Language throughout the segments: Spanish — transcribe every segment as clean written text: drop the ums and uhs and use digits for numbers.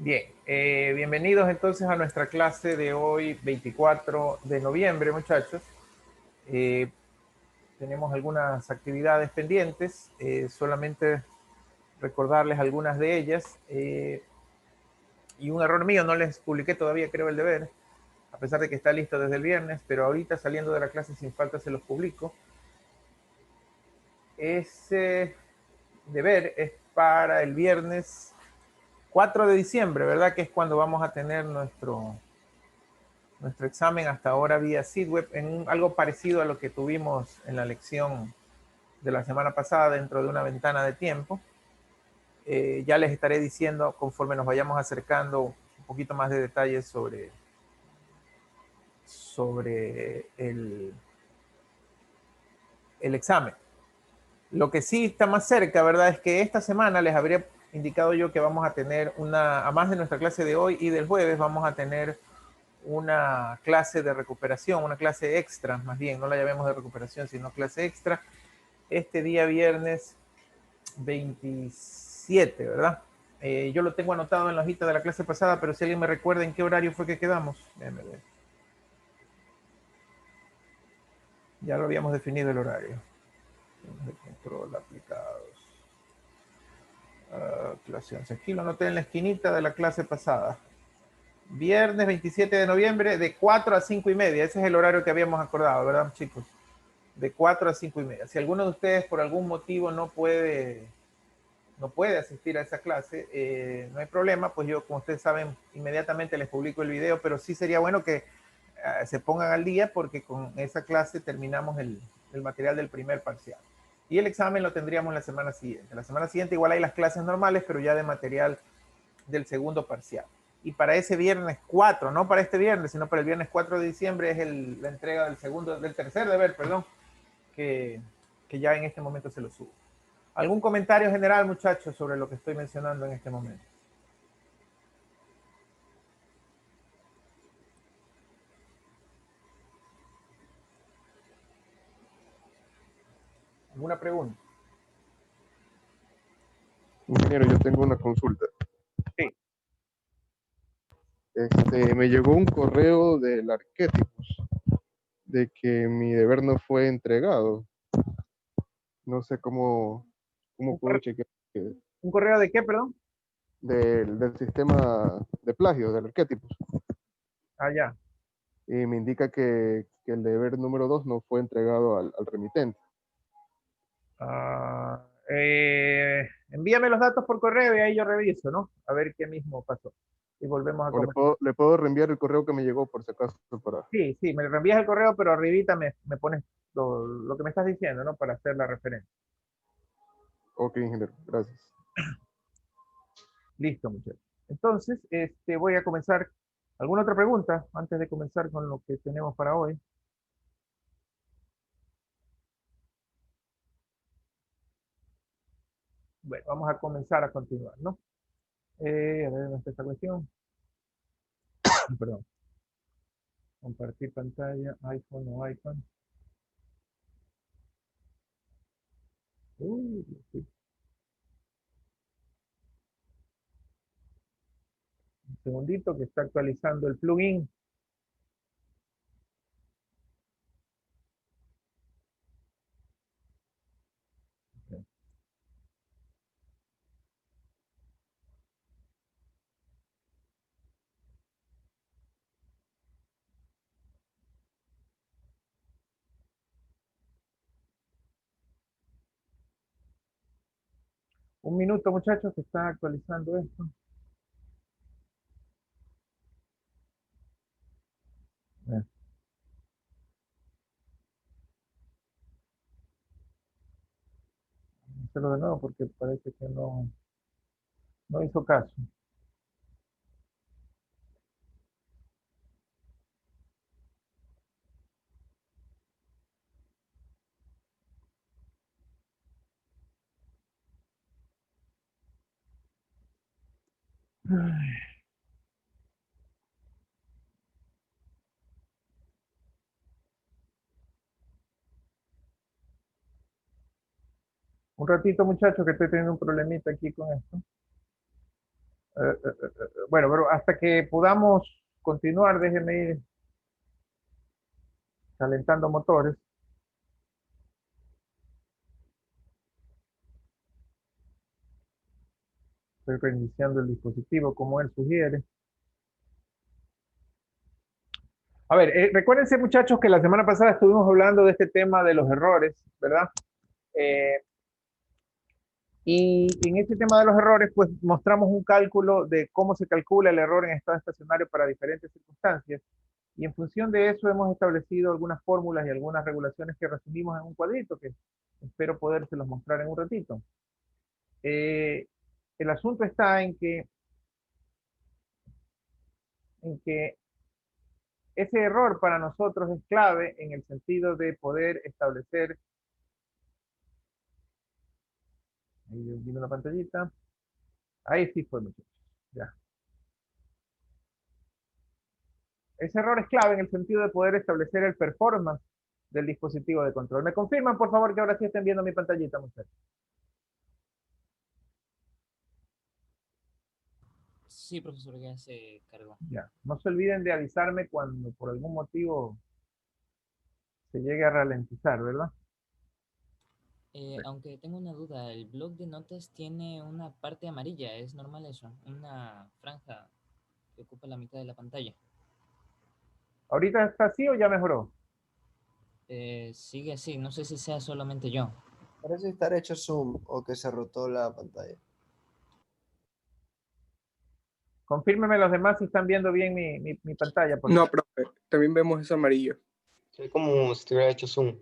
Bien, bienvenidos entonces a nuestra clase de hoy, 24 de noviembre, muchachos. Eh, Tenemos algunas actividades pendientes, solamente recordarles algunas de ellas. Y un error mío, no les publiqué todavía, creo, el deber, a pesar de que está listo desde el viernes, pero ahorita saliendo de la clase sin falta se los publico. Ese deber es para el viernes 4 de diciembre, ¿verdad? Que es cuando vamos a tener nuestro examen hasta ahora vía SeedWeb, en algo parecido a lo que tuvimos en la lección de la semana pasada dentro de una ventana de tiempo. Ya les estaré diciendo conforme nos vayamos acercando un poquito más de detalles sobre el examen. Lo que sí está más cerca, ¿verdad? Es que esta semana les habría indicado yo que vamos a tener a más de nuestra clase de hoy y del jueves, vamos a tener una clase de recuperación, una clase extra, más bien, no la llamemos de recuperación, sino clase extra, este día viernes 27, ¿verdad? Yo lo tengo anotado en la hojita de la clase pasada, pero si alguien me recuerda en qué horario fue que quedamos, déjame ver. Ya lo habíamos definido el horario. De control aplicados. Clase 11. Aquí lo anoté en la esquinita de la clase pasada. Viernes 27 de noviembre de 4 a 5 y media. Ese es el horario que habíamos acordado, ¿verdad, chicos? De 4 a 5 y media. Si alguno de ustedes por algún motivo no puede asistir a esa clase, no hay problema, pues yo, como ustedes saben, inmediatamente les publico el video, pero sí sería bueno que se pongan al día porque con esa clase terminamos el material del primer parcial. Y el examen lo tendríamos la semana siguiente. La semana siguiente igual hay las clases normales, pero ya de material del segundo parcial. Y para ese viernes 4, no para este viernes, sino para el viernes 4 de diciembre es la entrega del tercer deber, perdón, que, que ya en este momento se lo subo. ¿Algún comentario general, muchachos, sobre lo que estoy mencionando en este momento? ¿Alguna pregunta? Ingeniero, yo tengo una consulta. Sí. Me llegó un correo del Arquetipos de que mi deber no fue entregado. No sé cómo ¿Un puedo correo, chequear un correo de qué, perdón? del sistema de plagio del Arquetipos. Ah, ya. Y me indica que el deber número 2 no fue entregado al remitente. Envíame los datos por correo y ahí yo reviso, ¿no? A ver qué mismo pasó. Y volvemos a O conversar. le puedo reenviar el correo que me llegó por si acaso para... Sí, sí, me reenvías el correo, pero arribita me pones lo que me estás diciendo, ¿no? Para hacer la referencia. Ok, ingeniero, gracias. Listo, muchachos. Entonces, voy a comenzar. ¿Alguna otra pregunta antes de comenzar con lo que tenemos para hoy? Bueno, vamos a comenzar a continuar, ¿no? A ver, ¿dónde está esta cuestión? Perdón. Compartir pantalla, iPhone o iPad. Sí. Un segundito que está actualizando el plugin. Un minuto, muchachos, que está actualizando esto. Hacerlo de nuevo porque parece que no hizo caso. Un ratito, muchachos, que estoy teniendo un problemita aquí con esto. Bueno, pero hasta que podamos continuar, déjenme ir calentando motores. Estoy reiniciando el dispositivo como él sugiere. A ver, recuérdense muchachos que la semana pasada estuvimos hablando de este tema de los errores, ¿verdad? Eh, y en este tema de los errores, pues mostramos un cálculo de cómo se calcula el error en estado estacionario para diferentes circunstancias. Y en función de eso hemos establecido algunas fórmulas y algunas regulaciones que resumimos en un cuadrito que espero podérselos mostrar en un ratito. El asunto está en que ese error para nosotros es clave en el sentido de poder establecer, ahí viene la pantallita, ahí sí fue muchachos, ya. Ese error es clave en el sentido de poder establecer el performance del dispositivo de control. ¿Me confirman, por favor, que ahora sí estén viendo mi pantallita, muchachos? Sí, profesor, ya se cargó. Ya. No se olviden de avisarme cuando por algún motivo se llegue a ralentizar, ¿verdad? Aunque tengo una duda, el blog de notas tiene una parte amarilla, ¿es normal eso? Una franja que ocupa la mitad de la pantalla. ¿Ahorita está así o ya mejoró? Sigue así, no sé si sea solamente yo. Parece estar hecho zoom o que se rotó la pantalla. Confírmeme los demás si están viendo bien mi pantalla. Por No, favor. profe, también vemos eso amarillo. Es como si estuviera hecho zoom.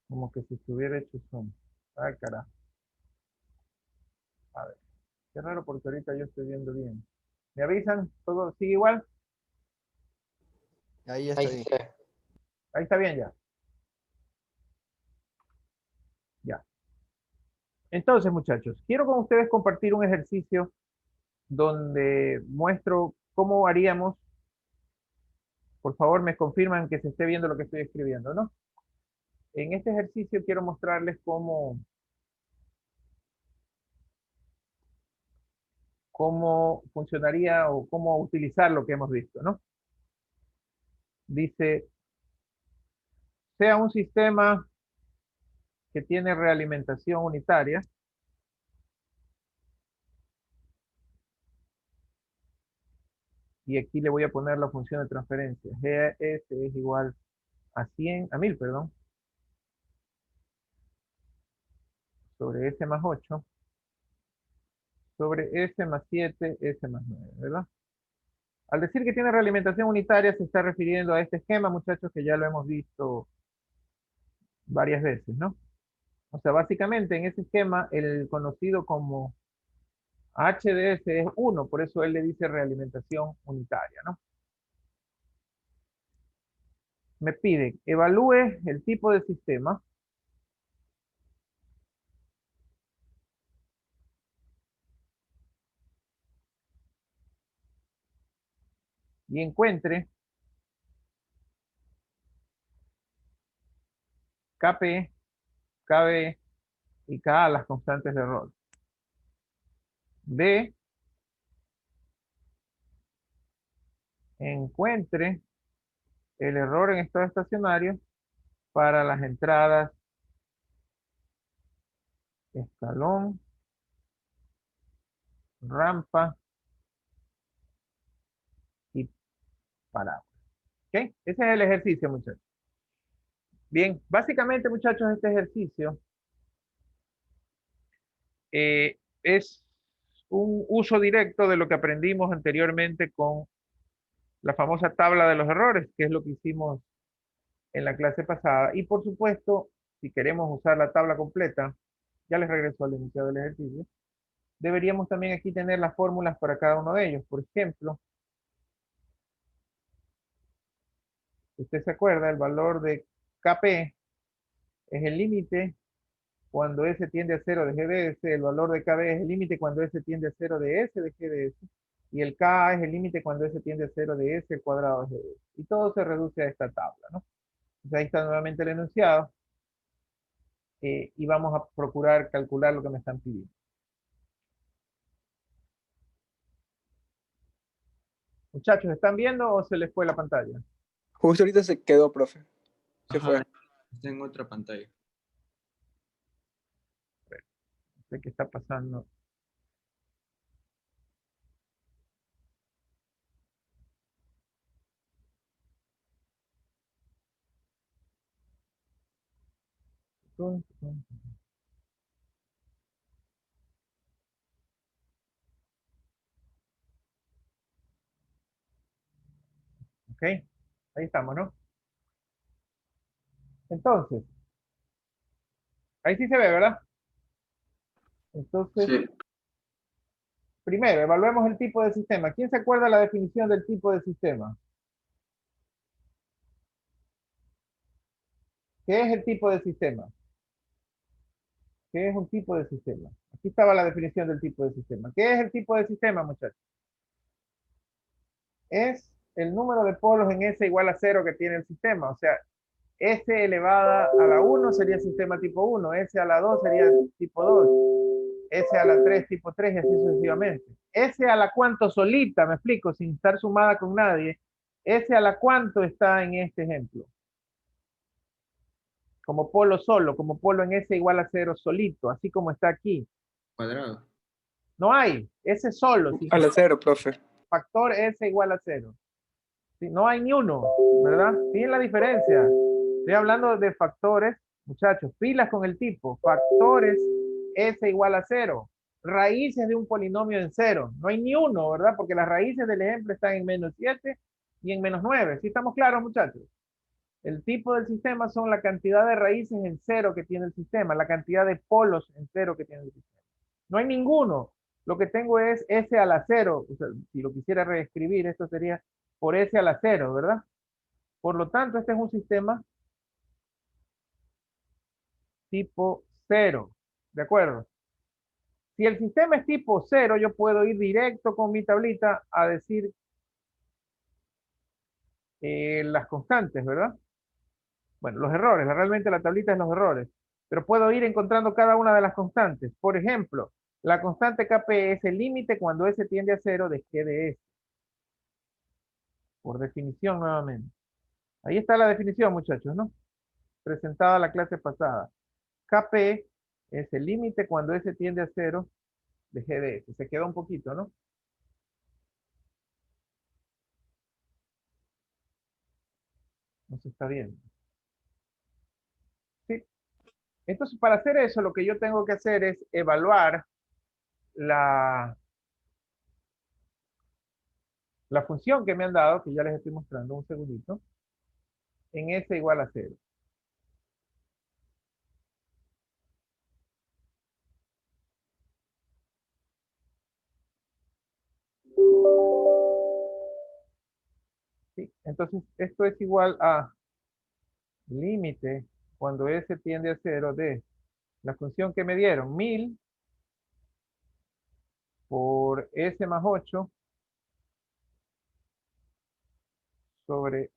Como que si estuviera hecho zoom. Ay, carajo. A ver. Qué raro porque ahorita yo estoy viendo bien. ¿Me avisan? ¿Todo sigue igual? Ahí está Ahí bien. está. Ahí está bien ya. Ya. Entonces, muchachos, quiero con ustedes compartir un ejercicio donde muestro cómo haríamos. Por favor, me confirman que se esté viendo lo que estoy escribiendo, ¿no? En este ejercicio quiero mostrarles cómo funcionaría o cómo utilizar lo que hemos visto, ¿no? Dice, sea un sistema que tiene realimentación unitaria, y aquí le voy a poner la función de transferencia. GS es igual a 100, a 1000, perdón, sobre S más 8, sobre S más 7, S más 9, ¿verdad? Al decir que tiene realimentación unitaria, se está refiriendo a este esquema, muchachos, que ya lo hemos visto varias veces, ¿no? O sea, básicamente en ese esquema, el conocido como HDS es 1, por eso él le dice realimentación unitaria, ¿no? Me pide, evalúe el tipo de sistema y encuentre KP, KB y KA, las constantes de error. B, encuentre el error en estado estacionario para las entradas escalón, rampa y parábola. ¿Ok? Ese es el ejercicio, muchachos. Bien, básicamente, muchachos, este ejercicio es un uso directo de lo que aprendimos anteriormente con la famosa tabla de los errores, que es lo que hicimos en la clase pasada. Y por supuesto, si queremos usar la tabla completa, ya les regreso al inicio del ejercicio, deberíamos también aquí tener las fórmulas para cada uno de ellos. Por ejemplo, usted se acuerda, el valor de KP es el límite cuando S tiende a 0 de GDS, el valor de KB es el límite cuando S tiende a 0 de S de GDS, y el K es el límite cuando S tiende a 0 de S al cuadrado de GDS. Y todo se reduce a esta tabla, ¿no? Entonces ahí está nuevamente el enunciado, y vamos a procurar calcular lo que me están pidiendo. Muchachos, ¿están viendo o se les fue la pantalla? Justo ahorita se quedó, profe. Se Ajá, fue. está en otra pantalla. No sé qué está pasando. Ok, ahí estamos, ¿no? Entonces, ahí sí se ve, ¿verdad? Entonces, Sí. primero, evaluemos el tipo de sistema. ¿Quién se acuerda la definición del tipo de sistema? ¿Qué es el tipo de sistema? ¿Qué es un tipo de sistema? Aquí estaba la definición del tipo de sistema. ¿Qué es el tipo de sistema, muchachos? Es el número de polos en S igual a 0 que tiene el sistema. O sea, S elevada a la 1 sería sistema tipo 1, S a la 2 sería tipo 2, S a la 3 tipo 3 y así sucesivamente. S a la cuánto solita, me explico, sin estar sumada con nadie, S a la cuánto está en este ejemplo. Como polo solo, como polo en S igual a 0 solito, así como está aquí. Cuadrado. No hay, S solo, sin A la cero, profe. factor S igual a 0. Sí, no hay ni uno, ¿verdad? Fíjense la diferencia. Estoy hablando de factores, muchachos, pilas con el tipo. Factores S igual a 0. Raíces de un polinomio en 0. No hay ni uno, ¿verdad? Porque las raíces del ejemplo están en -7 y en -9. ¿Sí estamos claros, muchachos? El tipo del sistema son la cantidad de raíces en 0 que tiene el sistema, la cantidad de polos en 0 que tiene el sistema. No hay ninguno. Lo que tengo es S a la 0. O sea, si lo quisiera reescribir, esto sería por S a la 0, ¿verdad? Por lo tanto, este es un sistema tipo 0. ¿De acuerdo? Si el sistema es tipo 0, yo puedo ir directo con mi tablita a decir las constantes, ¿verdad? Bueno, los errores. Realmente la tablita es los errores. Pero puedo ir encontrando cada una de las constantes. Por ejemplo, la constante Kp es el límite cuando S tiende a 0 de G de S. Por definición, nuevamente. Ahí está la definición, muchachos, ¿no? Presentada la clase pasada. Kp es el límite cuando S tiende a 0 de G de S. Se quedó un poquito, ¿no? No se está viendo. Sí. Entonces, para hacer eso, lo que yo tengo que hacer es evaluar la, la función que me han dado, que ya les estoy mostrando un segundito, en S igual a 0. ¿Sí? Entonces, esto es igual a límite cuando S tiende a 0 de la función que me dieron, 1000 por S más 8 sobre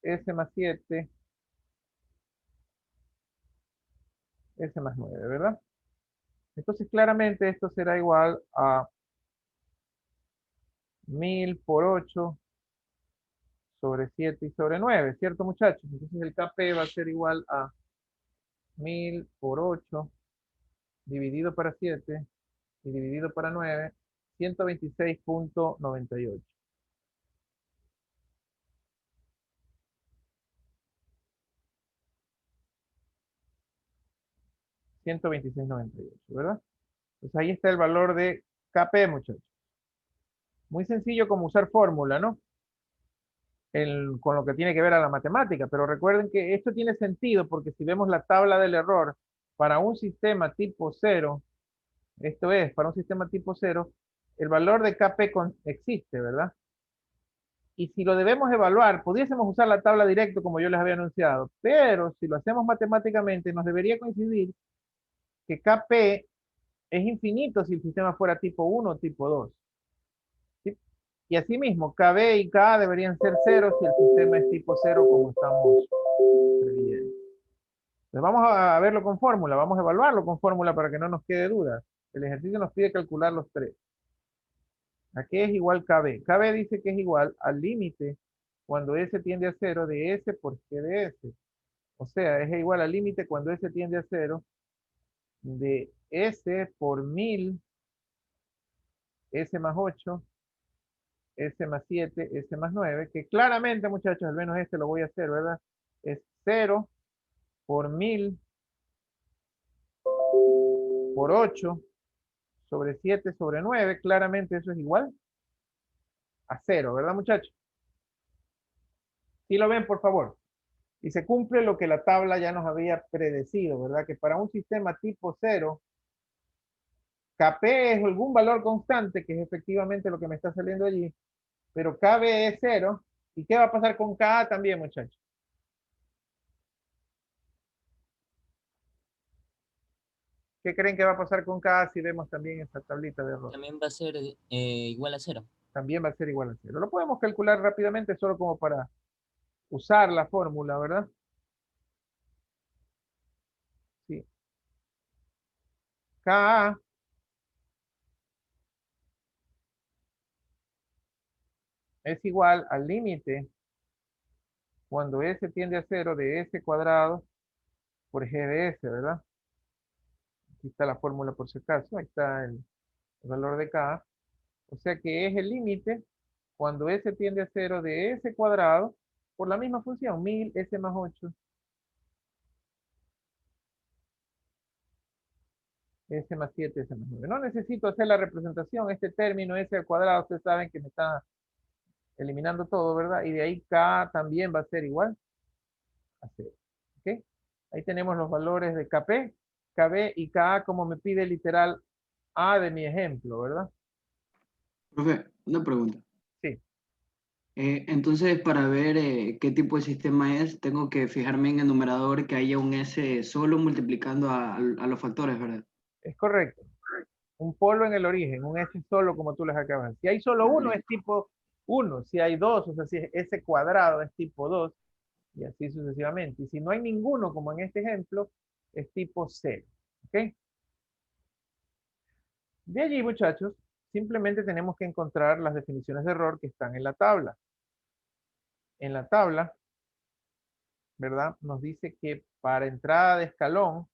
S más 7, S más 9, ¿verdad? Entonces, claramente esto será igual a 1000 por 8 sobre 7 y sobre 9, ¿cierto, muchachos? Entonces, el Kp va a ser igual a 1000 por 8 dividido para 7 y dividido para 9, 126.98. 126.98, ¿verdad? Pues ahí está el valor de Kp, muchachos. Muy sencillo como usar fórmula, ¿no? Con lo que tiene que ver a la matemática, pero recuerden que esto tiene sentido porque si vemos la tabla del error para un sistema tipo 0, esto es, para un sistema tipo 0, el valor de Kp existe, ¿verdad? Y si lo debemos evaluar, pudiésemos usar la tabla directo como yo les había anunciado, pero si lo hacemos matemáticamente, nos debería coincidir que Kp es infinito si el sistema fuera tipo 1 o tipo 2. ¿Sí? Y asimismo, KB y K deberían ser 0 si el sistema es tipo 0 como estamos previendo. Entonces vamos a verlo con fórmula, vamos a evaluarlo con fórmula para que no nos quede duda. El ejercicio nos pide calcular los tres. ¿A qué es igual KB? KB dice que es igual al límite cuando S tiende a 0 de S por G de S. O sea, es igual al límite cuando S tiende a 0 de S por 1000, S más 8, S más 7, S más 9, que claramente, muchachos, al menos este lo voy a hacer, ¿verdad? Es 0 por 1000 por 8 sobre 7 sobre 9, claramente eso es igual a 0, ¿verdad, muchachos? ¿Sí lo ven, por favor? Y se cumple lo que la tabla ya nos había predecido, ¿verdad? Que para un sistema tipo 0, Kp es algún valor constante, que es efectivamente lo que me está saliendo allí, pero Kb es 0. ¿Y qué va a pasar con Ka también, muchachos? ¿Qué creen que va a pasar con K si vemos también esta tablita de error? También va a ser igual a 0. También va a ser igual a 0. Lo podemos calcular rápidamente solo como para usar la fórmula, ¿verdad? Sí. Ka es igual al límite cuando S tiende a 0 de S cuadrado por G de S, ¿verdad? Aquí está la fórmula por si acaso. Ahí está el valor de K. O sea que es el límite cuando S tiende a 0 de S cuadrado por la misma función, 1000 S más 8. S más 7, S más 9. No necesito hacer la representación. Este término S al cuadrado, ustedes saben que me está eliminando todo, ¿verdad? Y de ahí K también va a ser igual a 0. ¿Ok? Ahí tenemos los valores de Kp, Kb y Ka como me pide literal A de mi ejemplo, ¿verdad? Profe, una pregunta. Sí, Entonces, para ver qué tipo de sistema es, tengo que fijarme en el numerador que haya un S solo multiplicando a los factores, ¿verdad? es correcto. Un polo en el origen, un S solo como tú les acabas. Si hay solo uno es tipo 1, si hay dos, o sea, si es S cuadrado es tipo 2 y así sucesivamente. Y si no hay ninguno, como en este ejemplo, es tipo 0. ¿Ok? De allí, muchachos, simplemente tenemos que encontrar las definiciones de error que están en la tabla. En la tabla, ¿verdad? Nos dice que para entrada de escalón,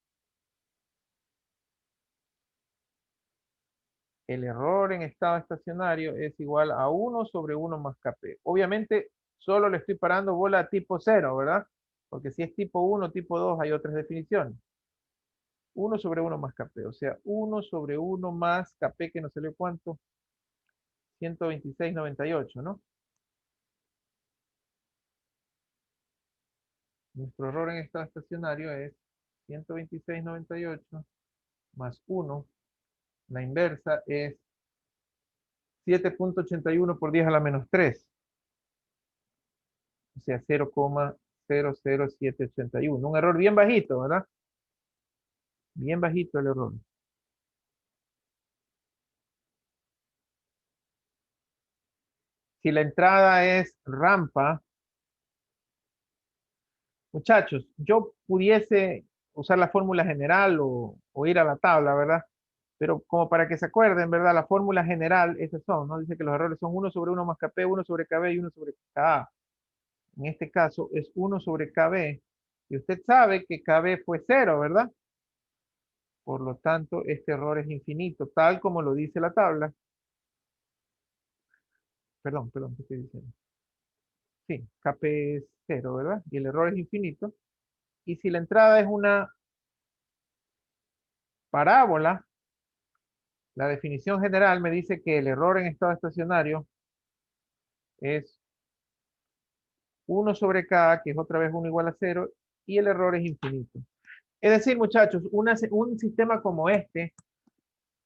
el error en estado estacionario es igual a 1 sobre 1 más Kp. Obviamente, solo le estoy parando bola a tipo 0, ¿verdad? Porque si es tipo 1, tipo 2, hay otras definiciones. 1 sobre 1 más Kp, o sea, 1 sobre 1 más Kp, que nos salió ¿cuánto? 126,98, ¿no? Nuestro error en estado estacionario es 126,98 más 1. La inversa es 7,81 por 10 a la menos 3. O sea, 0,00781. Un error bien bajito, ¿verdad? Bien bajito el error. Si la entrada es rampa, muchachos, yo pudiese usar la fórmula general o ir a la tabla, ¿verdad? Pero como para que se acuerden, ¿verdad? La fórmula general, esas son, ¿no? Dice que los errores son 1 sobre 1 más Kp, 1 sobre Kb y 1 sobre Ka. En este caso es 1 sobre Kb. Y usted sabe que Kb fue 0, ¿verdad? Por lo tanto, este error es infinito, tal como lo dice la tabla. Perdón, ¿qué estoy diciendo? Sí, Kp es 0, ¿verdad? Y el error es infinito. Y si la entrada es una parábola, la definición general me dice que el error en estado estacionario es 1 sobre K, que es otra vez 1 igual a 0, y el error es infinito. Es decir, muchachos, un sistema como este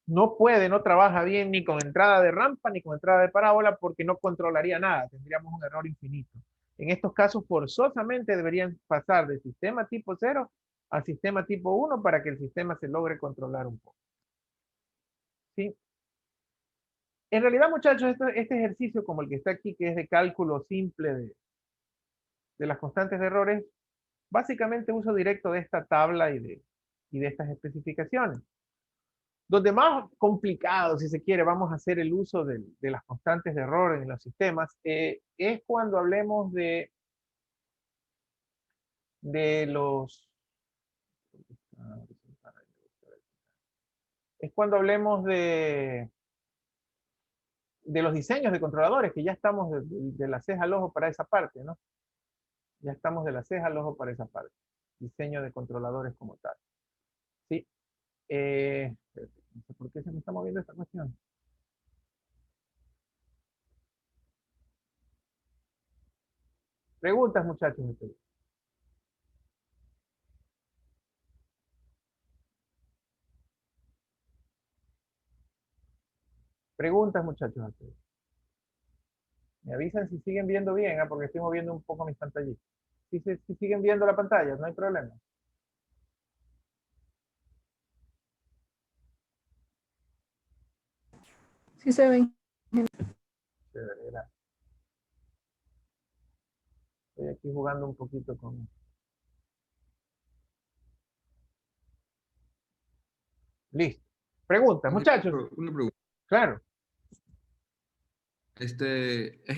no trabaja bien ni con entrada de rampa ni con entrada de parábola porque no controlaría nada, tendríamos un error infinito. En estos casos, forzosamente deberían pasar de sistema tipo 0 a sistema tipo 1 para que el sistema se logre controlar un poco. ¿Sí? En realidad, muchachos, este ejercicio como el que está aquí, que es de cálculo simple de las constantes de errores, básicamente uso directo de esta tabla y de estas especificaciones. Donde más complicado, si se quiere, vamos a hacer el uso de las constantes de error en los sistemas, es cuando hablemos de los... Es cuando hablemos de los diseños de controladores, que ya estamos de la ceja al ojo para esa parte, ¿no? Ya estamos de la ceja al ojo para esa parte. Diseño de controladores como tal. ¿Sí? No sé por qué se me está moviendo esta cuestión. Preguntas, muchachos. Preguntas, muchachos. Me avisan si siguen viendo bien, porque estoy moviendo un poco mis pantallitas. Si siguen viendo la pantalla, no hay problema. Sí se ven. Chévere, gracias. Estoy aquí jugando un poquito con... Listo. Preguntas, muchachos. Una pregunta. Claro. Es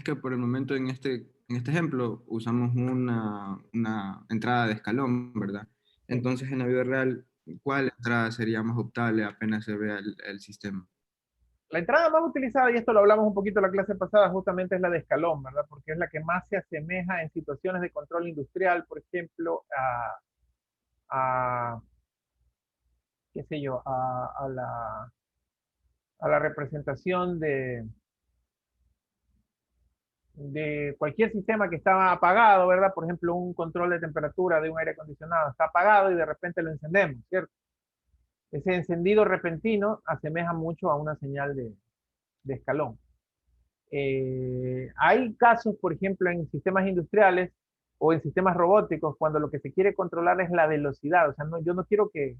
que por el momento en este ejemplo usamos una entrada de escalón, ¿verdad? Entonces en la vida real, ¿cuál entrada sería más optable apenas se vea el sistema? La entrada más utilizada, y esto lo hablamos un poquito en la clase pasada, justamente es la de escalón, ¿verdad? Porque es la que más se asemeja en situaciones de control industrial, por ejemplo, qué sé yo, a la representación de cualquier sistema que estaba apagado, ¿verdad? Por ejemplo, un control de temperatura de un aire acondicionado está apagado y de repente lo encendemos, ¿cierto? Ese encendido repentino asemeja mucho a una señal de escalón. Hay casos, por ejemplo, en sistemas industriales o en sistemas robóticos, cuando lo que se quiere controlar es la velocidad. O sea, yo no quiero que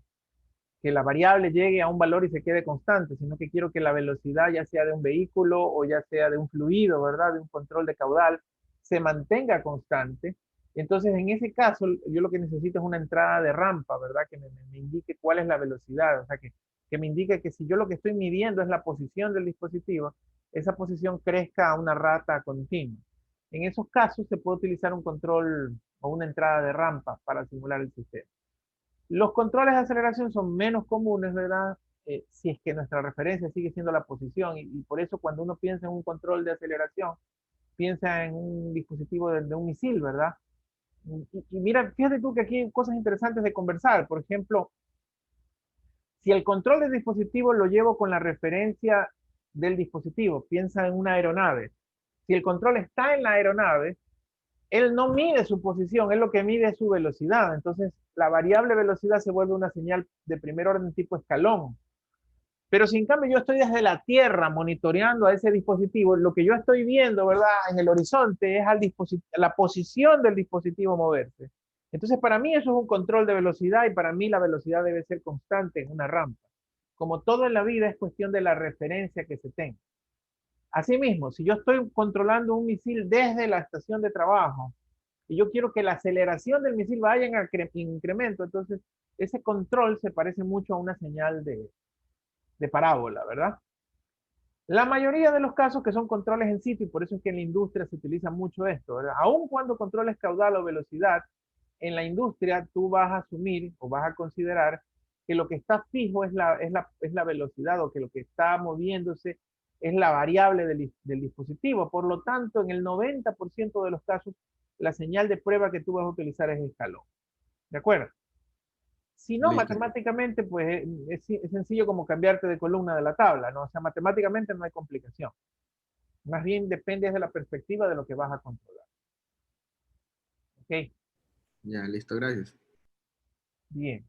la variable llegue a un valor y se quede constante, sino que quiero que la velocidad, ya sea de un vehículo o ya sea de un fluido, ¿verdad? De un control de caudal, se mantenga constante. Entonces, en ese caso, yo lo que necesito es una entrada de rampa, ¿verdad? Que me indique cuál es la velocidad, o sea, que me indique que si yo lo que estoy midiendo es la posición del dispositivo, esa posición crezca a una rata continua. En esos casos se puede utilizar un control o una entrada de rampa para simular el sistema. Los controles de aceleración son menos comunes, ¿verdad? Si es que nuestra referencia sigue siendo la posición, y por eso cuando uno piensa en un control de aceleración, piensa en un dispositivo de un misil, ¿verdad? Y mira, fíjate tú que aquí hay cosas interesantes de conversar. Por ejemplo, si el control del dispositivo lo llevo con la referencia del dispositivo, piensa en una aeronave. Si el control está en la aeronave, él no mide su posición, él lo que mide es su velocidad. Entonces, la variable velocidad se vuelve una señal de primer orden tipo escalón. Pero si en cambio yo estoy desde la Tierra monitoreando a ese dispositivo, lo que yo estoy viendo, ¿verdad? En el horizonte es la posición del dispositivo moverse. Entonces, para mí eso es un control de velocidad y para mí la velocidad debe ser constante en una rampa. Como todo en la vida es cuestión de la referencia que se tenga. Asimismo, si yo estoy controlando un misil desde la estación de trabajo y yo quiero que la aceleración del misil vaya en incremento, entonces ese control se parece mucho a una señal de parábola, ¿verdad? La mayoría de los casos que son controles en sitio, y por eso es que en la industria se utiliza mucho esto, ¿verdad? Aun cuando controles caudal o velocidad, en la industria tú vas a asumir o vas a considerar que lo que está fijo es la velocidad, o que lo que está moviéndose es la variable del dispositivo. Por lo tanto, en el 90% de los casos, la señal de prueba que tú vas a utilizar es escalón. ¿De acuerdo? Si no, Listo. matemáticamente, pues es sencillo como cambiarte de columna de la tabla, ¿no? O sea, matemáticamente no hay complicación. Más bien depende de la perspectiva de lo que vas a controlar. ¿Ok? Ya, listo, gracias. Bien.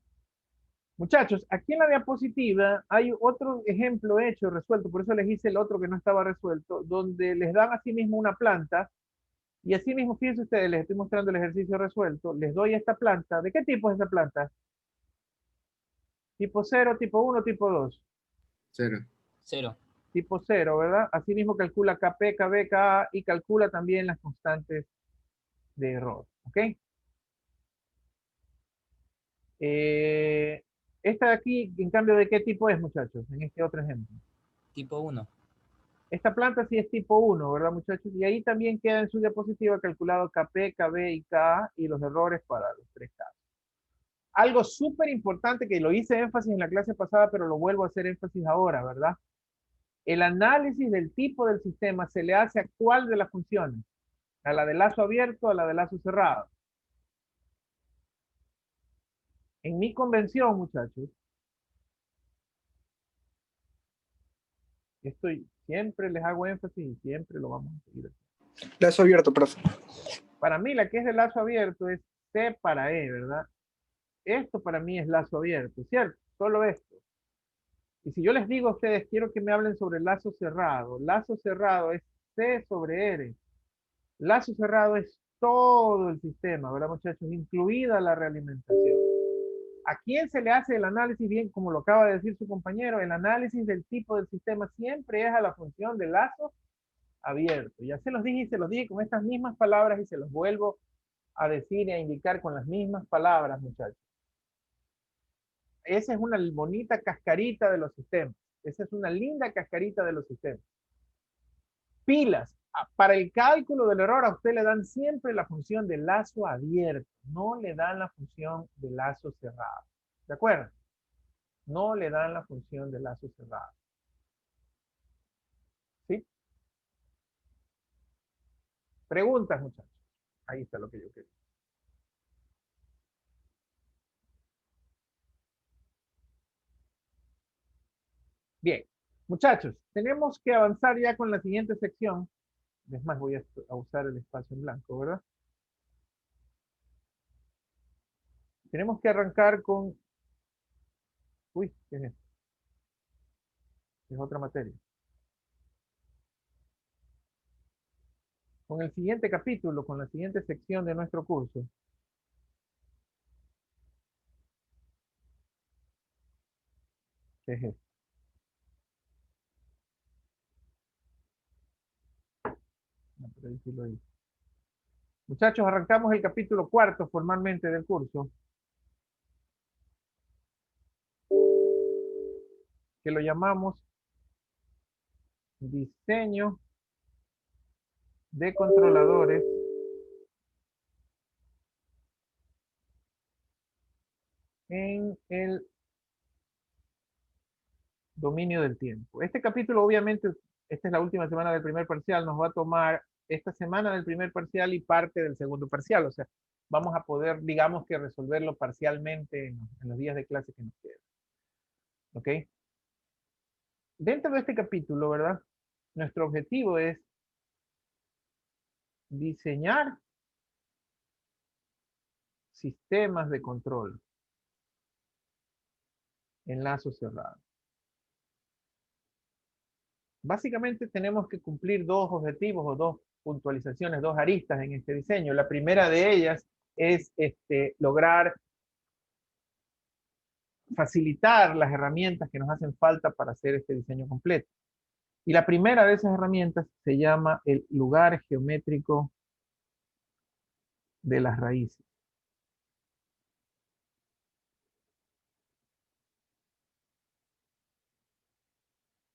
Muchachos, aquí en la diapositiva hay otro ejemplo hecho, resuelto, por eso les hice el otro que no estaba resuelto, donde les dan a sí mismo una planta, y así mismo, fíjense ustedes, les estoy mostrando el ejercicio resuelto, les doy esta planta. ¿De qué tipo es esta planta? Tipo 0, tipo 1, tipo 2. 0. 0. Tipo 0, ¿verdad? Así mismo calcula KP, KB, KA y calcula también las constantes de error. ¿Ok? Esta de aquí, en cambio, ¿de qué tipo es, muchachos? En este otro ejemplo. Tipo 1. Esta planta sí es tipo 1, ¿verdad, muchachos? Y ahí también queda en su diapositiva calculado KP, KB y K y los errores para los tres casos. Algo súper importante que lo hice énfasis en la clase pasada, pero lo vuelvo a hacer énfasis ahora, ¿verdad? El análisis del tipo del sistema se le hace a cuál de las funciones. A la de lazo abierto, a la de lazo cerrado. En mi convención, muchachos, siempre les hago énfasis y siempre lo vamos a seguir. Lazo abierto, profe. Para mí, la que es de lazo abierto es C para E, ¿verdad? Esto para mí es lazo abierto, ¿cierto? Solo esto. Y si yo les digo a ustedes, quiero que me hablen sobre lazo cerrado es C sobre R. Lazo cerrado es todo el sistema, ¿verdad, muchachos? Incluida la realimentación. ¿A quién se le hace el análisis? Bien, como lo acaba de decir su compañero, el análisis del tipo del sistema siempre es a la función de lazo abierto. Ya se los dije y se los dije con estas mismas palabras y se los vuelvo a decir y a indicar con las mismas palabras, muchachos. Esa es una bonita cascarita de los sistemas. Esa es una linda cascarita de los sistemas. Pilas. Para el cálculo del error a usted le dan siempre la función de lazo abierto. No le dan la función de lazo cerrado. ¿De acuerdo? No le dan la función de lazo cerrado. ¿Sí? Preguntas, muchachos. Ahí está lo que yo quería. Bien, muchachos, tenemos que avanzar ya con la siguiente sección. Es más, voy a usar el espacio en blanco, ¿verdad? Tenemos que arrancar con... Uy, ¿qué es esto? Es otra materia. Con el siguiente capítulo, con la siguiente sección de nuestro curso. ¿Qué es esto? No, pero ahí sí lo hice. Muchachos, arrancamos el capítulo 4 formalmente del curso. Que lo llamamos diseño de controladores en el dominio del tiempo. Este capítulo, obviamente, esta es la última semana del primer parcial, nos va a tomar esta semana del primer parcial y parte del segundo parcial, o sea, vamos a poder, digamos que resolverlo parcialmente en los días de clase que nos quedan. ¿Ok? Dentro de este capítulo, ¿verdad? Nuestro objetivo es diseñar sistemas de control en lazo cerrado. Básicamente tenemos que cumplir dos objetivos o dos puntualizaciones, dos aristas en este diseño. La primera de ellas es lograr facilitar las herramientas que nos hacen falta para hacer este diseño completo. Y la primera de esas herramientas se llama el lugar geométrico de las raíces.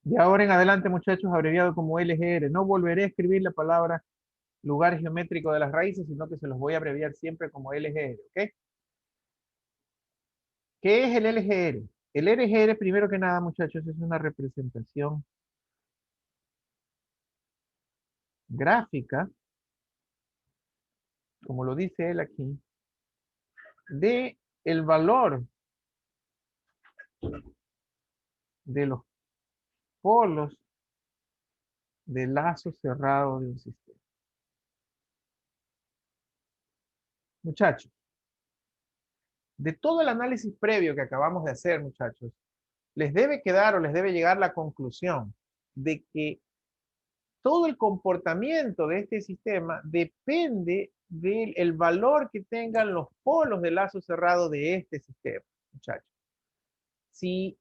De ahora en adelante, muchachos, abreviado como LGR. No volveré a escribir la palabra lugar geométrico de las raíces, sino que se los voy a abreviar siempre como LGR, ¿ok? ¿Qué es el LGR? El LGR, primero que nada, muchachos, es una representación gráfica, como lo dice él aquí, de el valor de los polos de lazo cerrado de un sistema. Muchachos, de todo el análisis previo que acabamos de hacer, muchachos, les debe quedar o les debe llegar la conclusión de que todo el comportamiento de este sistema depende del valor que tengan los polos de lazo cerrado de este sistema, muchachos. Si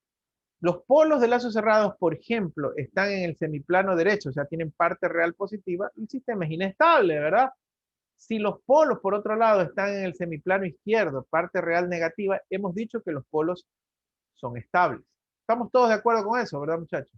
los polos de lazo cerrados, por ejemplo, están en el semiplano derecho, o sea, tienen parte real positiva, el sistema es inestable, ¿verdad? Si los polos, por otro lado, están en el semiplano izquierdo, parte real negativa, hemos dicho que los polos son estables. Estamos todos de acuerdo con eso, ¿verdad, muchachos?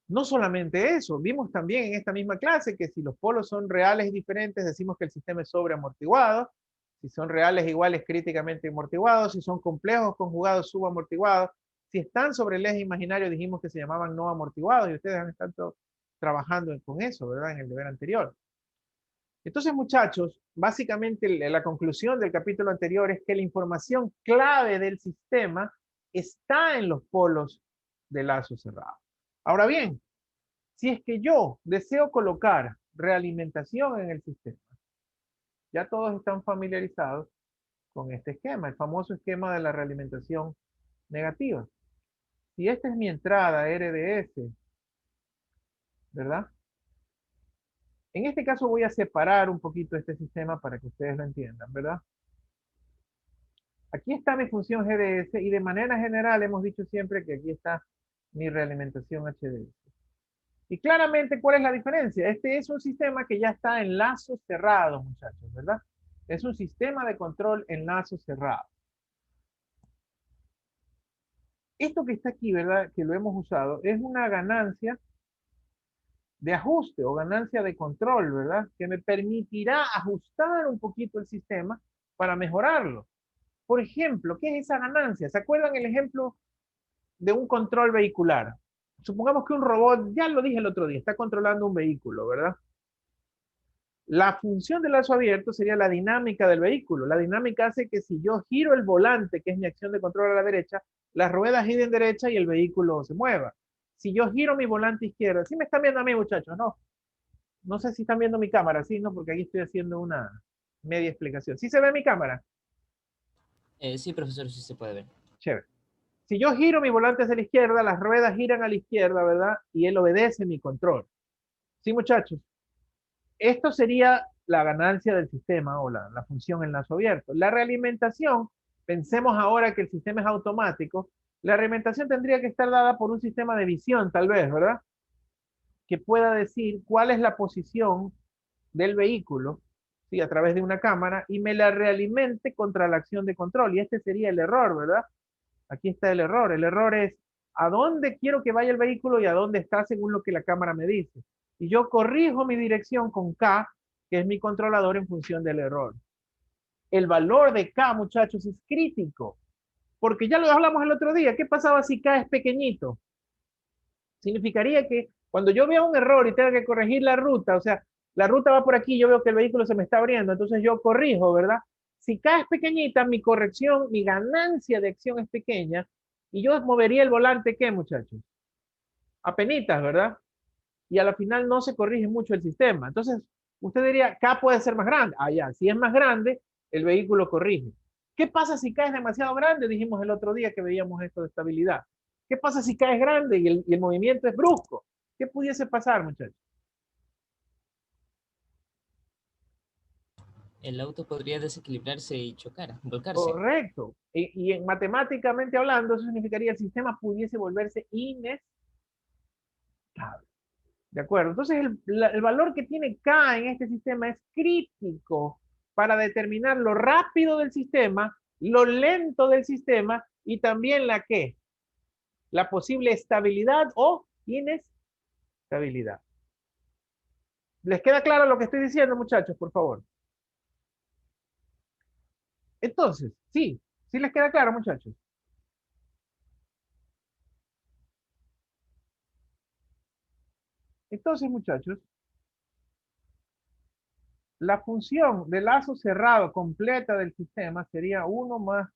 No solamente eso, vimos también en esta misma clase que si los polos son reales y diferentes, decimos que el sistema es sobreamortiguado. Si son reales iguales, críticamente amortiguados. Si son complejos conjugados, subamortiguados. Si están sobre el eje imaginario, dijimos que se llamaban no amortiguados y ustedes han estado trabajando con eso, ¿verdad? En el deber anterior. Entonces, muchachos, básicamente la conclusión del capítulo anterior es que la información clave del sistema está en los polos de lazo cerrado. Ahora bien, si es que yo deseo colocar realimentación en el sistema, ya todos están familiarizados con este esquema, el famoso esquema de la realimentación negativa. Si esta es mi entrada RDS, ¿verdad? En este caso voy a separar un poquito este sistema para que ustedes lo entiendan, ¿verdad? Aquí está mi función GDS y de manera general hemos dicho siempre que aquí está mi realimentación HDS. Y claramente, ¿cuál es la diferencia? Este es un sistema que ya está en lazos cerrados, muchachos, ¿verdad? Es un sistema de control en lazos cerrados. Esto que está aquí, ¿verdad? Que lo hemos usado, es una ganancia de ajuste o ganancia de control, ¿verdad? Que me permitirá ajustar un poquito el sistema para mejorarlo. Por ejemplo, ¿qué es esa ganancia? ¿Se acuerdan el ejemplo de un control vehicular? Supongamos que un robot, ya lo dije el otro día, está controlando un vehículo, ¿verdad? La función del lazo abierto sería la dinámica del vehículo. La dinámica hace que si yo giro el volante, que es mi acción de control a la derecha, las ruedas giren derecha y el vehículo se mueva. Si yo giro mi volante izquierda, ¿sí me están viendo a mí, muchachos? No, no sé si están viendo mi cámara, sí, no, porque aquí estoy haciendo una media explicación. ¿Sí se ve mi cámara? Sí, profesor, sí se puede ver. Chévere. Si yo giro mi volante hacia la izquierda, las ruedas giran a la izquierda, ¿verdad? Y él obedece mi control. ¿Sí, muchachos? Esto sería la ganancia del sistema o la función en lazo abierto. La realimentación, pensemos ahora que el sistema es automático, la realimentación tendría que estar dada por un sistema de visión, tal vez, ¿verdad? Que pueda decir cuál es la posición del vehículo, ¿sí? A través de una cámara, y me la realimente contra la acción de control. Y este sería el error, ¿verdad? Aquí está el error. El error es a dónde quiero que vaya el vehículo y a dónde está según lo que la cámara me dice. Y yo corrijo mi dirección con K, que es mi controlador en función del error. El valor de K, muchachos, es crítico. Porque ya lo hablamos el otro día. ¿Qué pasaba si K es pequeñito? Significaría que cuando yo vea un error y tenga que corregir la ruta, o sea, la ruta va por aquí, yo veo que el vehículo se me está abriendo, entonces yo corrijo, ¿verdad? Si K es pequeñita, mi corrección, mi ganancia de acción es pequeña, y yo movería el volante, ¿qué, muchachos? Apenitas, ¿verdad? Y a la final no se corrige mucho el sistema. Entonces, usted diría, K puede ser más grande. Ah, ya, si es más grande, el vehículo corrige. ¿Qué pasa si K es demasiado grande? Dijimos el otro día que veíamos esto de estabilidad. ¿Qué pasa si K es grande y el movimiento es brusco? ¿Qué pudiese pasar, muchachos? El auto podría desequilibrarse y chocar, volcarse. Correcto. Y en matemáticamente hablando, eso significaría que el sistema pudiese volverse inestable. ¿De acuerdo? Entonces, el valor que tiene K en este sistema es crítico para determinar lo rápido del sistema, lo lento del sistema y también la ¿qué? La posible estabilidad o inestabilidad. ¿Les queda claro lo que estoy diciendo, muchachos, por favor? Entonces, sí, sí les queda claro, muchachos. Entonces, muchachos, la función de lazo cerrado completa del sistema sería 1 más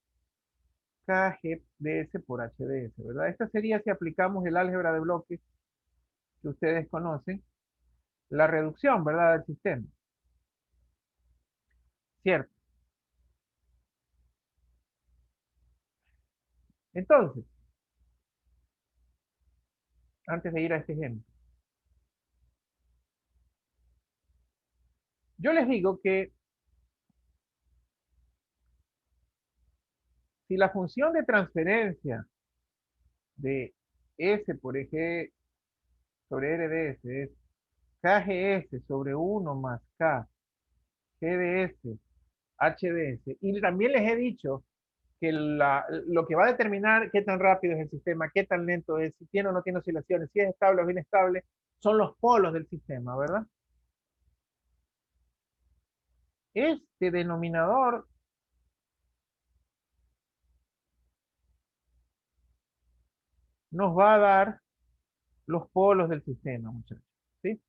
KGDS por HDS, ¿verdad? Esta sería si aplicamos el álgebra de bloques que ustedes conocen, la reducción, ¿verdad? Del sistema. ¿Cierto? Entonces, antes de ir a este ejemplo, yo les digo que si la función de transferencia de S por G sobre RDS es KGS sobre 1 más K GDS HDS, y también les he dicho que lo que va a determinar qué tan rápido es el sistema, qué tan lento es, si tiene o no tiene oscilaciones, si es estable o inestable, son los polos del sistema, ¿verdad? Este denominador nos va a dar los polos del sistema, muchachos. ¿Sí?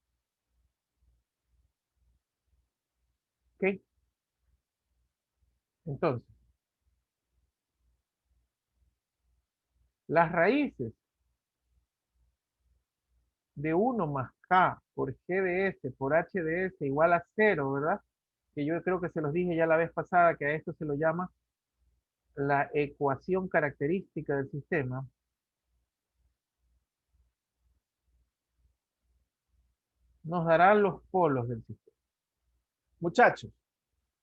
¿Ok? Entonces, las raíces de 1 más K por G de S por H de S igual a 0, ¿verdad? Que yo creo que se los dije ya la vez pasada que a esto se lo llama la ecuación característica del sistema. Nos dará los polos del sistema. Muchachos,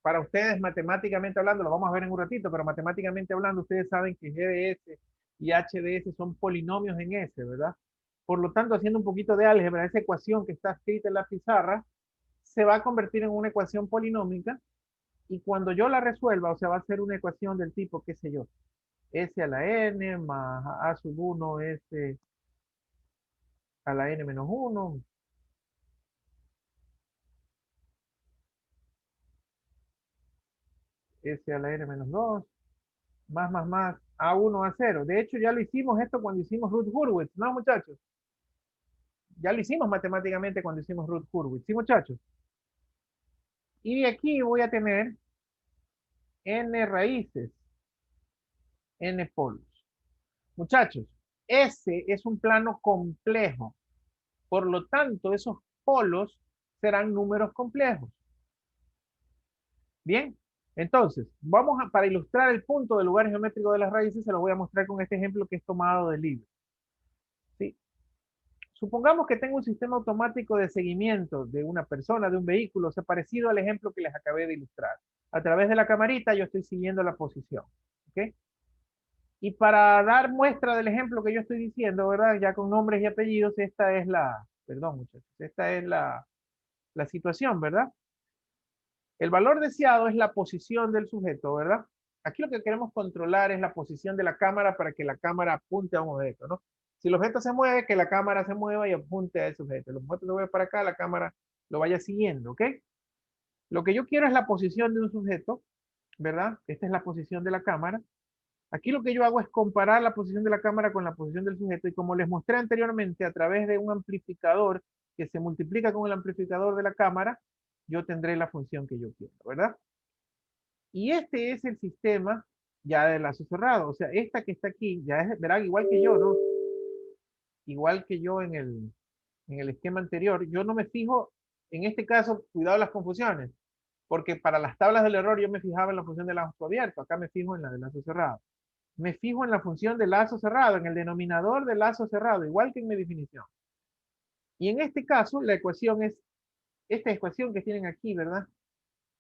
para ustedes matemáticamente hablando, lo vamos a ver en un ratito, pero matemáticamente hablando, ustedes saben que G de S y H de S son polinomios en S, ¿verdad? Por lo tanto, haciendo un poquito de álgebra, esa ecuación que está escrita en la pizarra se va a convertir en una ecuación polinómica y cuando yo la resuelva, o sea, va a ser una ecuación del tipo, qué sé yo, S a la N más A sub 1 S a la N menos 1, S a la N menos 2, más, A1 a 0. De hecho, ya lo hicimos esto cuando hicimos Routh-Hurwitz, ¿no, muchachos? Ya lo hicimos matemáticamente cuando hicimos Routh-Hurwitz, ¿sí, muchachos? Y aquí voy a tener n raíces, n polos. Muchachos, S es un plano complejo. Por lo tanto, esos polos serán números complejos. Bien, entonces, para ilustrar el punto del lugar geométrico de las raíces, se los voy a mostrar con este ejemplo que es tomado del libro. ¿Sí? Supongamos que tengo un sistema automático de seguimiento de una persona, de un vehículo, o sea, parecido al ejemplo que les acabé de ilustrar. A través de la camarita yo estoy siguiendo la posición. ¿Ok? Y para dar muestra del ejemplo que yo estoy diciendo, ¿verdad? Ya con nombres y apellidos, esta es perdón muchachos, esta es la situación, ¿verdad? El valor deseado es la posición del sujeto, ¿verdad? Aquí lo que queremos controlar es la posición de la cámara para que la cámara apunte a un objeto, ¿no? Si el objeto se mueve, que la cámara se mueva y apunte a ese objeto. El objeto se mueve para acá, la cámara lo vaya siguiendo, ¿ok? Lo que yo quiero es la posición de un sujeto, ¿verdad? Esta es la posición de la cámara. Aquí lo que yo hago es comparar la posición de la cámara con la posición del sujeto y como les mostré anteriormente, a través de un amplificador que se multiplica con el amplificador de la cámara, yo tendré la función que yo quiero, ¿verdad? Y este es el sistema ya de lazo cerrado. O sea, esta que está aquí, ya es, verán, igual que yo, ¿no? Igual que yo en el esquema anterior, yo no me fijo, en este caso, cuidado las confusiones, porque para las tablas del error yo me fijaba en la función de lazo abierto, acá me fijo en la de lazo cerrado. Me fijo en la función de lazo cerrado, en el denominador de lazo cerrado, igual que en mi definición. Y en este caso, la ecuación es esta ecuación que tienen aquí, ¿verdad?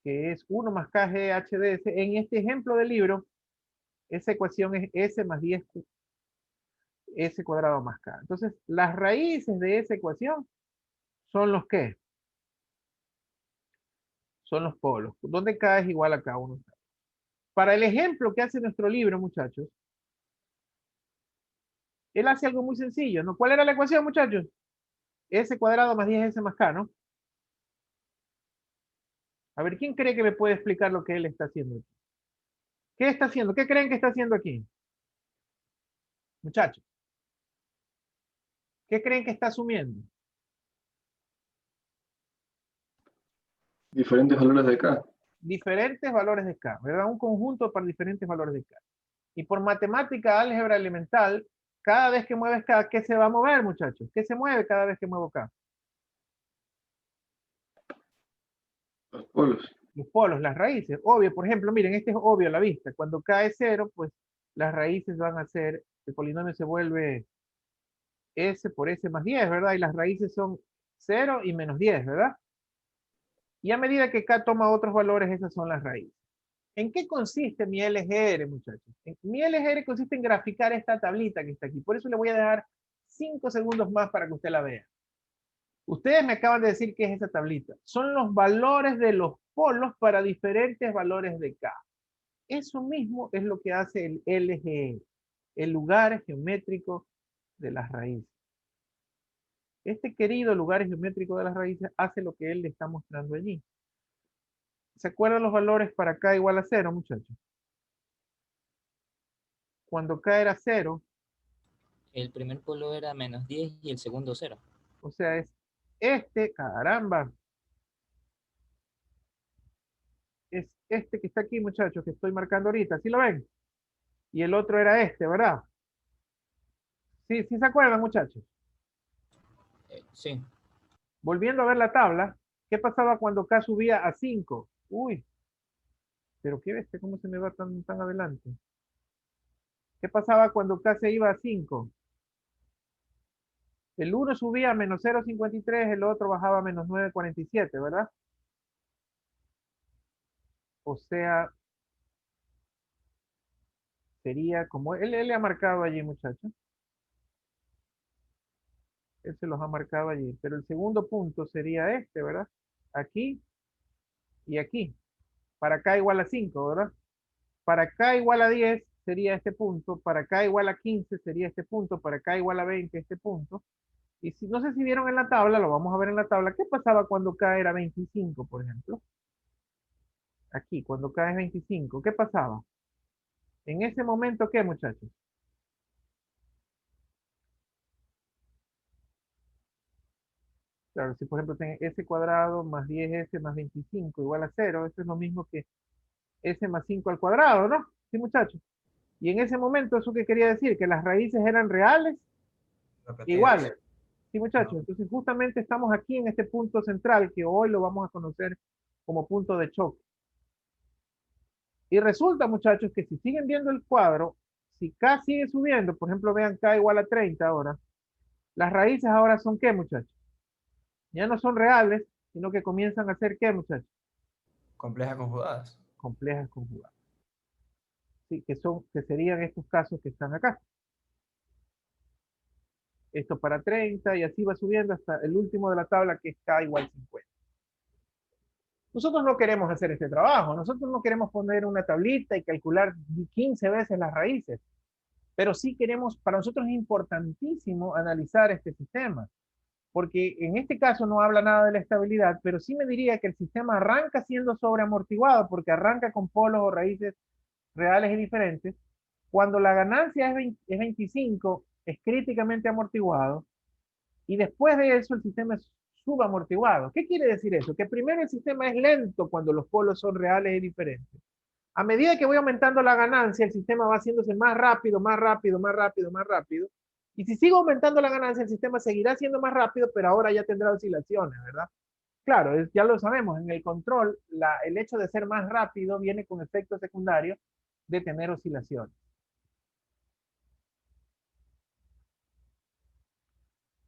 Que es 1 más KGHDS. En este ejemplo del libro, esa ecuación es S más 10 S cuadrado más K. Entonces, las raíces de esa ecuación son los ¿qué? Son los polos, donde K es igual a K1. Para el ejemplo que hace nuestro libro, muchachos, él hace algo muy sencillo, ¿no? ¿Cuál era la ecuación, muchachos? S cuadrado más 10S más K, ¿no? A ver, ¿quién cree que me puede explicar lo que él está haciendo aquí? ¿Qué está haciendo? ¿Qué creen que está haciendo aquí? Muchachos, ¿qué creen que está asumiendo? Diferentes valores de K. Diferentes valores de K, ¿verdad? Un conjunto para diferentes valores de K. Y por matemática, álgebra elemental, cada vez que mueves K, ¿qué se va a mover, muchachos? ¿Qué se mueve cada vez que muevo K? Los polos. Los polos, las raíces. Obvio, por ejemplo, miren, este es obvio a la vista. Cuando K es 0, pues las raíces van a ser, el polinomio se vuelve S por S más 10, ¿verdad? Y las raíces son 0 y menos 10, ¿verdad? Y a medida que K toma otros valores, esas son las raíces. ¿En qué consiste mi LGR, muchachos? Mi LGR consiste en graficar esta tablita que está aquí. Por eso le voy a dejar 5 segundos más para que usted la vea. Ustedes me acaban de decir qué es esta tablita. Son los valores de los polos para diferentes valores de K. Eso mismo es lo que hace el LGE, el lugar geométrico de las raíces. Este querido lugar geométrico de las raíces hace lo que él le está mostrando allí. ¿Se acuerdan los valores para k igual a 0, muchachos? Cuando k era 0, El primer polo era -10 y el segundo 0. o sea, es este, caramba. Es este que está aquí, muchachos, que estoy marcando ahorita. ¿Sí lo ven? Y el otro era este, ¿verdad? Sí, sí se acuerdan, muchachos. Sí. Volviendo a ver la tabla, ¿qué pasaba cuando k subía a 5? Uy, pero qué bestia, ¿cómo se me va tan adelante? ¿Qué pasaba cuando k se iba a 5? El 1 subía a menos 0,53, el otro bajaba a menos 9,47, ¿verdad? O sea, sería como, él le ha marcado allí, muchachos. Él se los ha marcado allí. Pero el segundo punto sería este, ¿verdad? Aquí y aquí. Para k igual a 5, ¿verdad? Para k igual a 10 sería este punto. Para k igual a 15 sería este punto. Para k igual a 20 este punto. Y si no sé si vieron en la tabla, lo vamos a ver en la tabla. ¿Qué pasaba cuando k era 25, por ejemplo? Aquí, cuando k es 25, ¿qué pasaba? En ese momento, ¿qué, muchachos? Claro, si por ejemplo tengo s cuadrado más 10s más 25 igual a 0, eso es lo mismo que s más 5 al cuadrado, ¿no? Sí, muchachos. Y en ese momento, ¿eso qué quería decir? Que las raíces eran reales, iguales. Sí, muchachos. Entonces, justamente estamos aquí en este punto central que hoy lo vamos a conocer como punto de choque. Y resulta, muchachos, que si siguen viendo el cuadro, si k sigue subiendo, por ejemplo, vean k igual a 30 ahora, las raíces ahora son ¿qué, muchachos? Ya no son reales, sino que comienzan a ser ¿qué, muchachos? Complejas conjugadas. Complejas conjugadas. Sí, que serían estos casos que están acá. Esto para 30 y así va subiendo hasta el último de la tabla que es k igual 50. Nosotros no queremos hacer este trabajo, nosotros no queremos poner una tablita y calcular 15 veces las raíces, pero sí queremos, para nosotros es importantísimo analizar este sistema, porque en este caso no habla nada de la estabilidad, pero sí me diría que el sistema arranca siendo sobreamortiguado, porque arranca con polos o raíces reales y diferentes. Cuando la ganancia es 25, es críticamente amortiguado, y después de eso el sistema es subamortiguado. ¿Qué quiere decir eso? Que primero el sistema es lento cuando los polos son reales y diferentes. A medida que voy aumentando la ganancia, el sistema va haciéndose más rápido, más rápido, más rápido, más rápido. Y si sigo aumentando la ganancia, el sistema seguirá siendo más rápido, pero ahora ya tendrá oscilaciones, ¿verdad? Claro, ya lo sabemos, en el control, el hecho de ser más rápido viene con efectos secundarios de tener oscilaciones.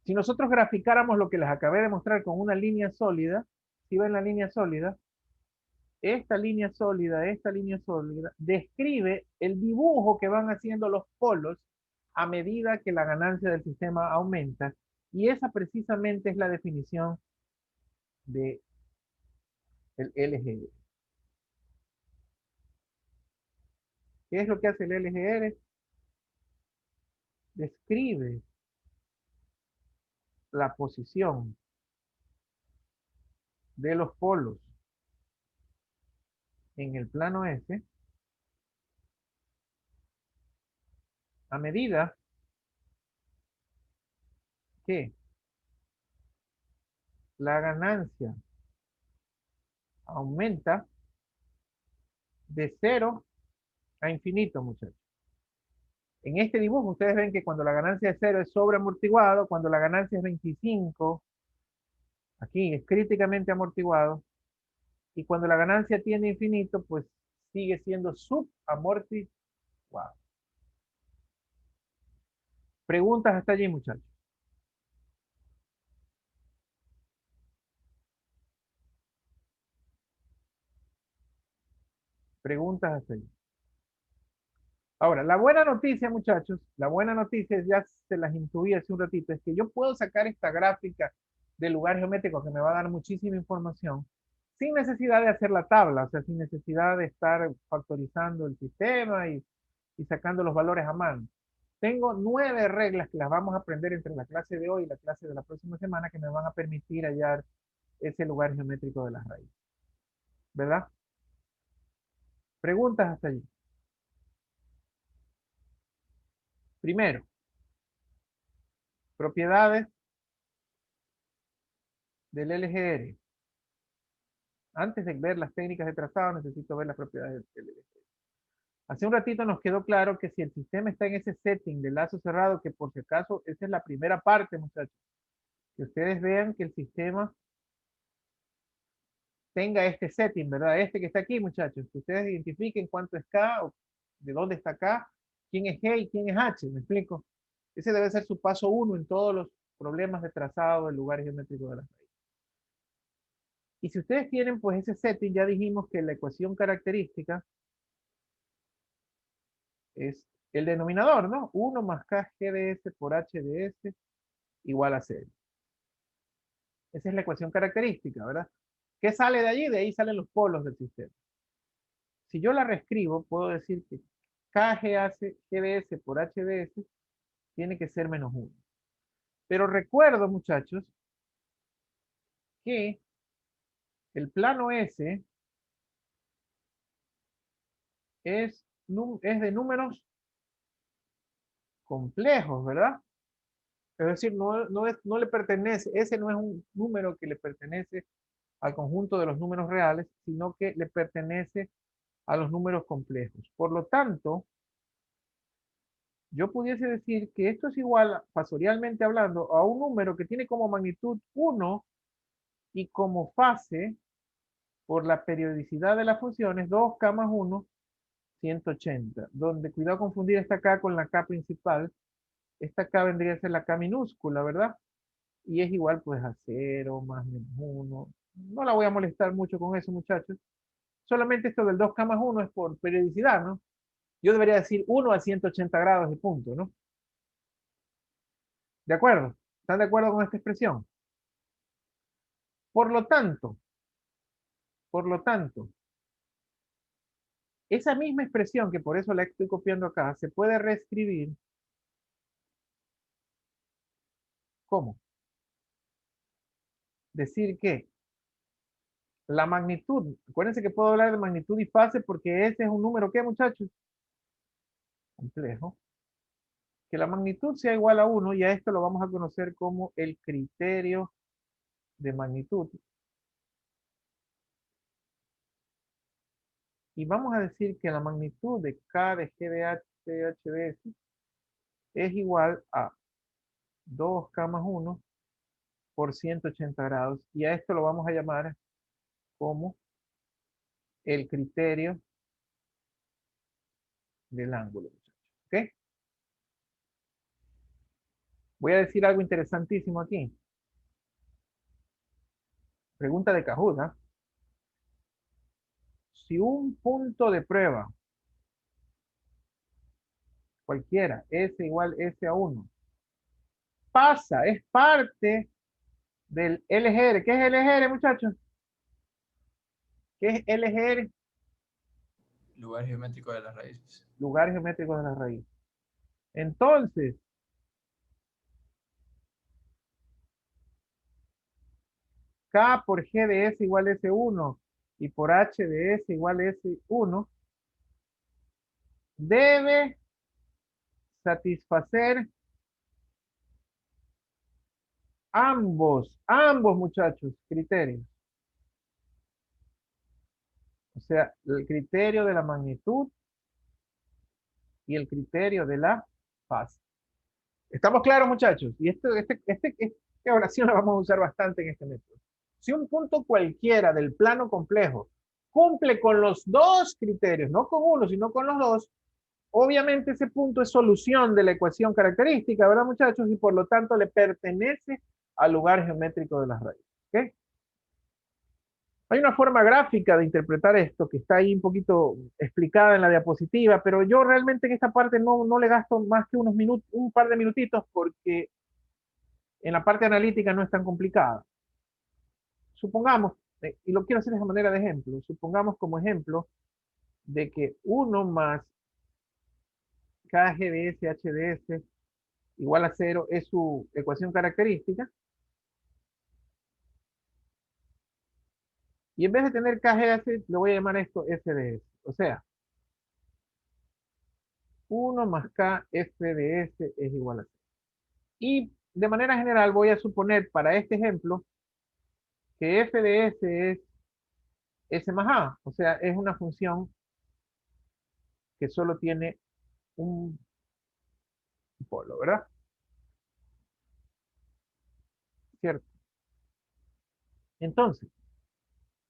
Si nosotros graficáramos lo que les acabé de mostrar con una línea sólida, si ven la línea sólida, esta línea sólida, describe el dibujo que van haciendo los polos a medida que la ganancia del sistema aumenta. Y esa precisamente es la definición del LGR. ¿Qué es lo que hace el LGR? Describe la posición de los polos en el plano S a medida que la ganancia aumenta de 0 a infinito, muchachos. En este dibujo ustedes ven que cuando la ganancia es 0 es sobreamortiguado, cuando la ganancia es 25, aquí es críticamente amortiguado, y cuando la ganancia tiene infinito, pues sigue siendo subamortiguado. Preguntas hasta allí, muchachos. Preguntas hasta allí. Ahora, la buena noticia, muchachos, la buena noticia, ya se las intuí hace un ratito, es que yo puedo sacar esta gráfica del lugar geométrico que me va a dar muchísima información sin necesidad de hacer la tabla, o sea, sin necesidad de estar factorizando el sistema y sacando los valores a mano. Tengo 9 reglas que las vamos a aprender entre la clase de hoy y la clase de la próxima semana que me van a permitir hallar ese lugar geométrico de las raíces. ¿Verdad? Preguntas hasta allí. Primero, propiedades del LGR. Antes de ver las técnicas de trazado, necesito ver las propiedades del LGR. Hace un ratito nos quedó claro que si el sistema está en ese setting de lazo cerrado, que por si acaso, esa es la primera parte, muchachos. Que ustedes vean que el sistema tenga este setting, ¿verdad? Este que está aquí, muchachos. Que ustedes identifiquen cuánto es K, o de dónde está K, quién es G y quién es H, ¿me explico? Ese debe ser su paso 1 en todos los problemas de trazado del lugar geométrico de las raíces. Y si ustedes tienen pues ese setting, ya dijimos que la ecuación característica es el denominador, ¿no? 1 más K GDS por HDS igual a 0. Esa es la ecuación característica, ¿verdad? ¿Qué sale de allí? De ahí salen los polos del sistema. Si yo la reescribo, puedo decir que GDS por HDS tiene que ser menos 1. Pero recuerdo, muchachos, que el plano S es de números complejos, ¿verdad? Es decir, no le pertenece, ese no es un número que le pertenece al conjunto de los números reales, sino que le pertenece a los números complejos. Por lo tanto, yo pudiese decir que esto es igual, fasorialmente hablando, a un número que tiene como magnitud 1 y como fase, por la periodicidad de las funciones, 2 K más 1, 180. Donde, cuidado confundir esta K con la K principal. Esta K vendría a ser la K minúscula, ¿verdad? Y es igual pues a 0 más menos 1. No la voy a molestar mucho con eso, muchachos. Solamente esto del 2K más 1 es por periodicidad, ¿no? Yo debería decir 1 a 180 grados y punto, ¿no? ¿De acuerdo? ¿Están de acuerdo con esta expresión? Por lo tanto, esa misma expresión, que por eso la estoy copiando acá, se puede reescribir. ¿Cómo? Decir que la magnitud, acuérdense que puedo hablar de magnitud y fase porque ese es un número, ¿qué, muchachos? Complejo. Que la magnitud sea igual a 1 y a esto lo vamos a conocer como el criterio de magnitud. Y vamos a decir que la magnitud de K de GDH de HDS es igual a 2K más 1 por 180 grados. Y a esto lo vamos a llamar como el criterio del ángulo. ¿Ok? Voy a decir algo interesantísimo aquí. Pregunta de Kahoot, ¿eh? Si un punto de prueba, cualquiera, S igual S a 1, pasa, es parte del LGR. ¿Qué es LGR, muchachos? ¿Qué es LGR? Lugar geométrico de las raíces. Lugar geométrico de la raíz. Entonces, K por G de S igual S1 y por H de S igual S1 debe satisfacer ambos muchachos criterios. O sea, el criterio de la magnitud y el criterio de la fase. ¿Estamos claros, muchachos? Y esta oración la vamos a usar bastante en este método. Si un punto cualquiera del plano complejo cumple con los dos criterios, no con uno, sino con los dos, obviamente ese punto es solución de la ecuación característica, ¿verdad, muchachos? Y por lo tanto le pertenece al lugar geométrico de las raíces. ¿Ok? Hay una forma gráfica de interpretar esto que está ahí un poquito explicada en la diapositiva, pero yo realmente en esta parte no le gasto más que unos minutos, un par de minutitos, porque en la parte analítica no es tan complicada. Supongamos, y lo quiero hacer de esa manera de ejemplo. Supongamos como ejemplo de que 1 más KGDS HDS igual a 0 es su ecuación característica. Y en vez de tener KGS, le voy a llamar esto FDS. O sea, 1 más K FDS es igual a 0. Y de manera general voy a suponer para este ejemplo que FDS es S más A. O sea, es una función que solo tiene un polo, ¿verdad? ¿Cierto? Entonces,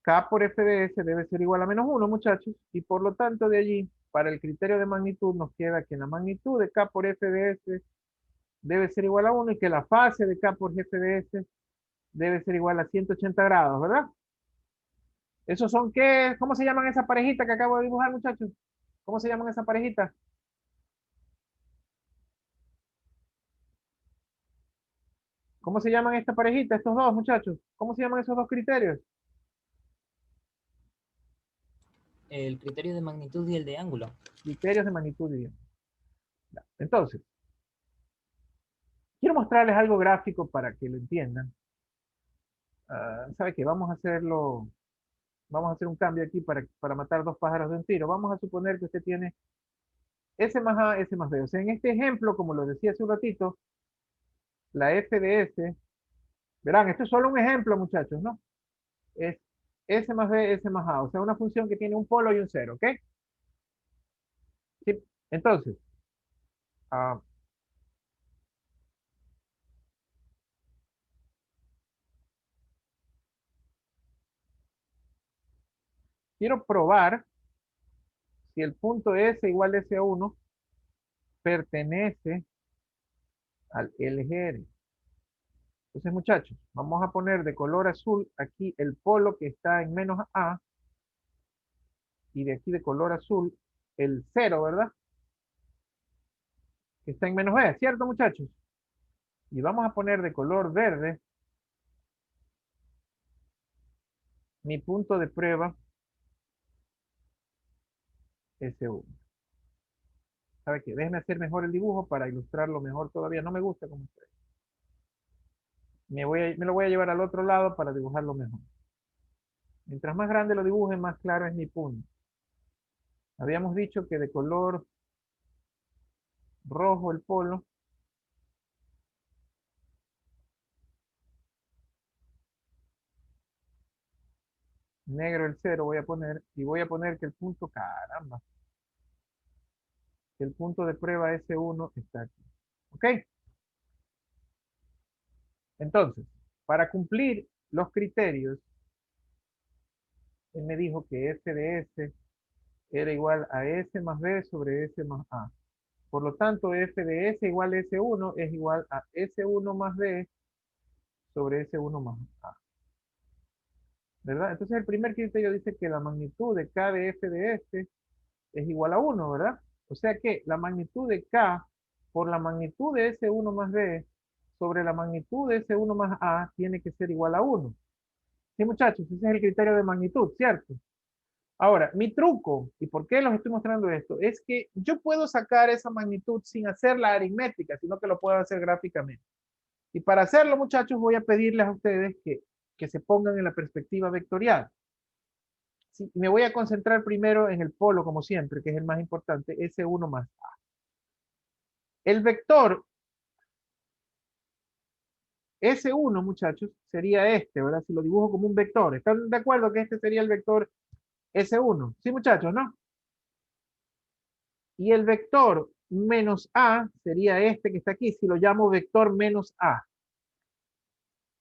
K por FDS debe ser igual a menos 1, muchachos, y por lo tanto de allí, para el criterio de magnitud, nos queda que la magnitud de K por FDS debe ser igual a 1 y que la fase de K por FDS debe ser igual a 180 grados, ¿verdad? ¿Esos son qué? ¿Cómo se llaman esa parejita que acabo de dibujar, muchachos? ¿Cómo se llaman esa parejita? ¿Cómo se llaman esta parejita, estos dos, muchachos? ¿Cómo se llaman esos dos criterios? El criterio de magnitud y el de ángulo. Criterios de magnitud y diámetro. Entonces, quiero mostrarles algo gráfico para que lo entiendan. ¿Sabe qué? Vamos a hacerlo, vamos a hacer un cambio aquí para matar dos pájaros de un tiro. Vamos a suponer que usted tiene S más A, S más B. O sea, en este ejemplo, como lo decía hace un ratito, la f de S, verán, esto es solo un ejemplo, muchachos, ¿no? Es S más B, S más A. O sea, una función que tiene un polo y un cero, ¿ok? Sí. Entonces, quiero probar si el punto S igual a S1 pertenece al LGR. Entonces, muchachos, vamos a poner de color azul aquí el polo que está en menos A y de aquí de color azul el 0, ¿verdad? Que está en menos B, ¿cierto, muchachos? Y vamos a poner de color verde mi punto de prueba S1. ¿Sabe qué? Déjenme hacer mejor el dibujo para ilustrarlo mejor todavía. No me gusta como ustedes. Me lo voy a llevar al otro lado para dibujarlo mejor. Mientras más grande lo dibuje, más claro es mi punto. Habíamos dicho que de color rojo el polo, negro el 0 voy a poner, y voy a poner que el punto, caramba, que el punto de prueba S1 está aquí. ¿Ok? Entonces, para cumplir los criterios, él me dijo que f de S era igual a S más B sobre S más A. Por lo tanto, f de S igual a S1 es igual a S1 más B sobre S1 más A. ¿Verdad? Entonces, el primer criterio dice que la magnitud de K de f de S es igual a 1, ¿verdad? O sea que la magnitud de K por la magnitud de S1 más B sobre la magnitud de S1 más A tiene que ser igual a 1. Sí, muchachos, ese es el criterio de magnitud, ¿cierto? Ahora, mi truco, y por qué los estoy mostrando esto, es que yo puedo sacar esa magnitud sin hacer la aritmética, sino que lo puedo hacer gráficamente. Y para hacerlo, muchachos, voy a pedirles a ustedes que se pongan en la perspectiva vectorial. Sí, me voy a concentrar primero en el polo, como siempre, que es el más importante, S1 más A. El vector S1, muchachos, sería este, ¿verdad? Si lo dibujo como un vector. ¿Están de acuerdo que este sería el vector S1? Sí, muchachos, ¿no? Y el vector menos A sería este que está aquí, si lo llamo vector menos A.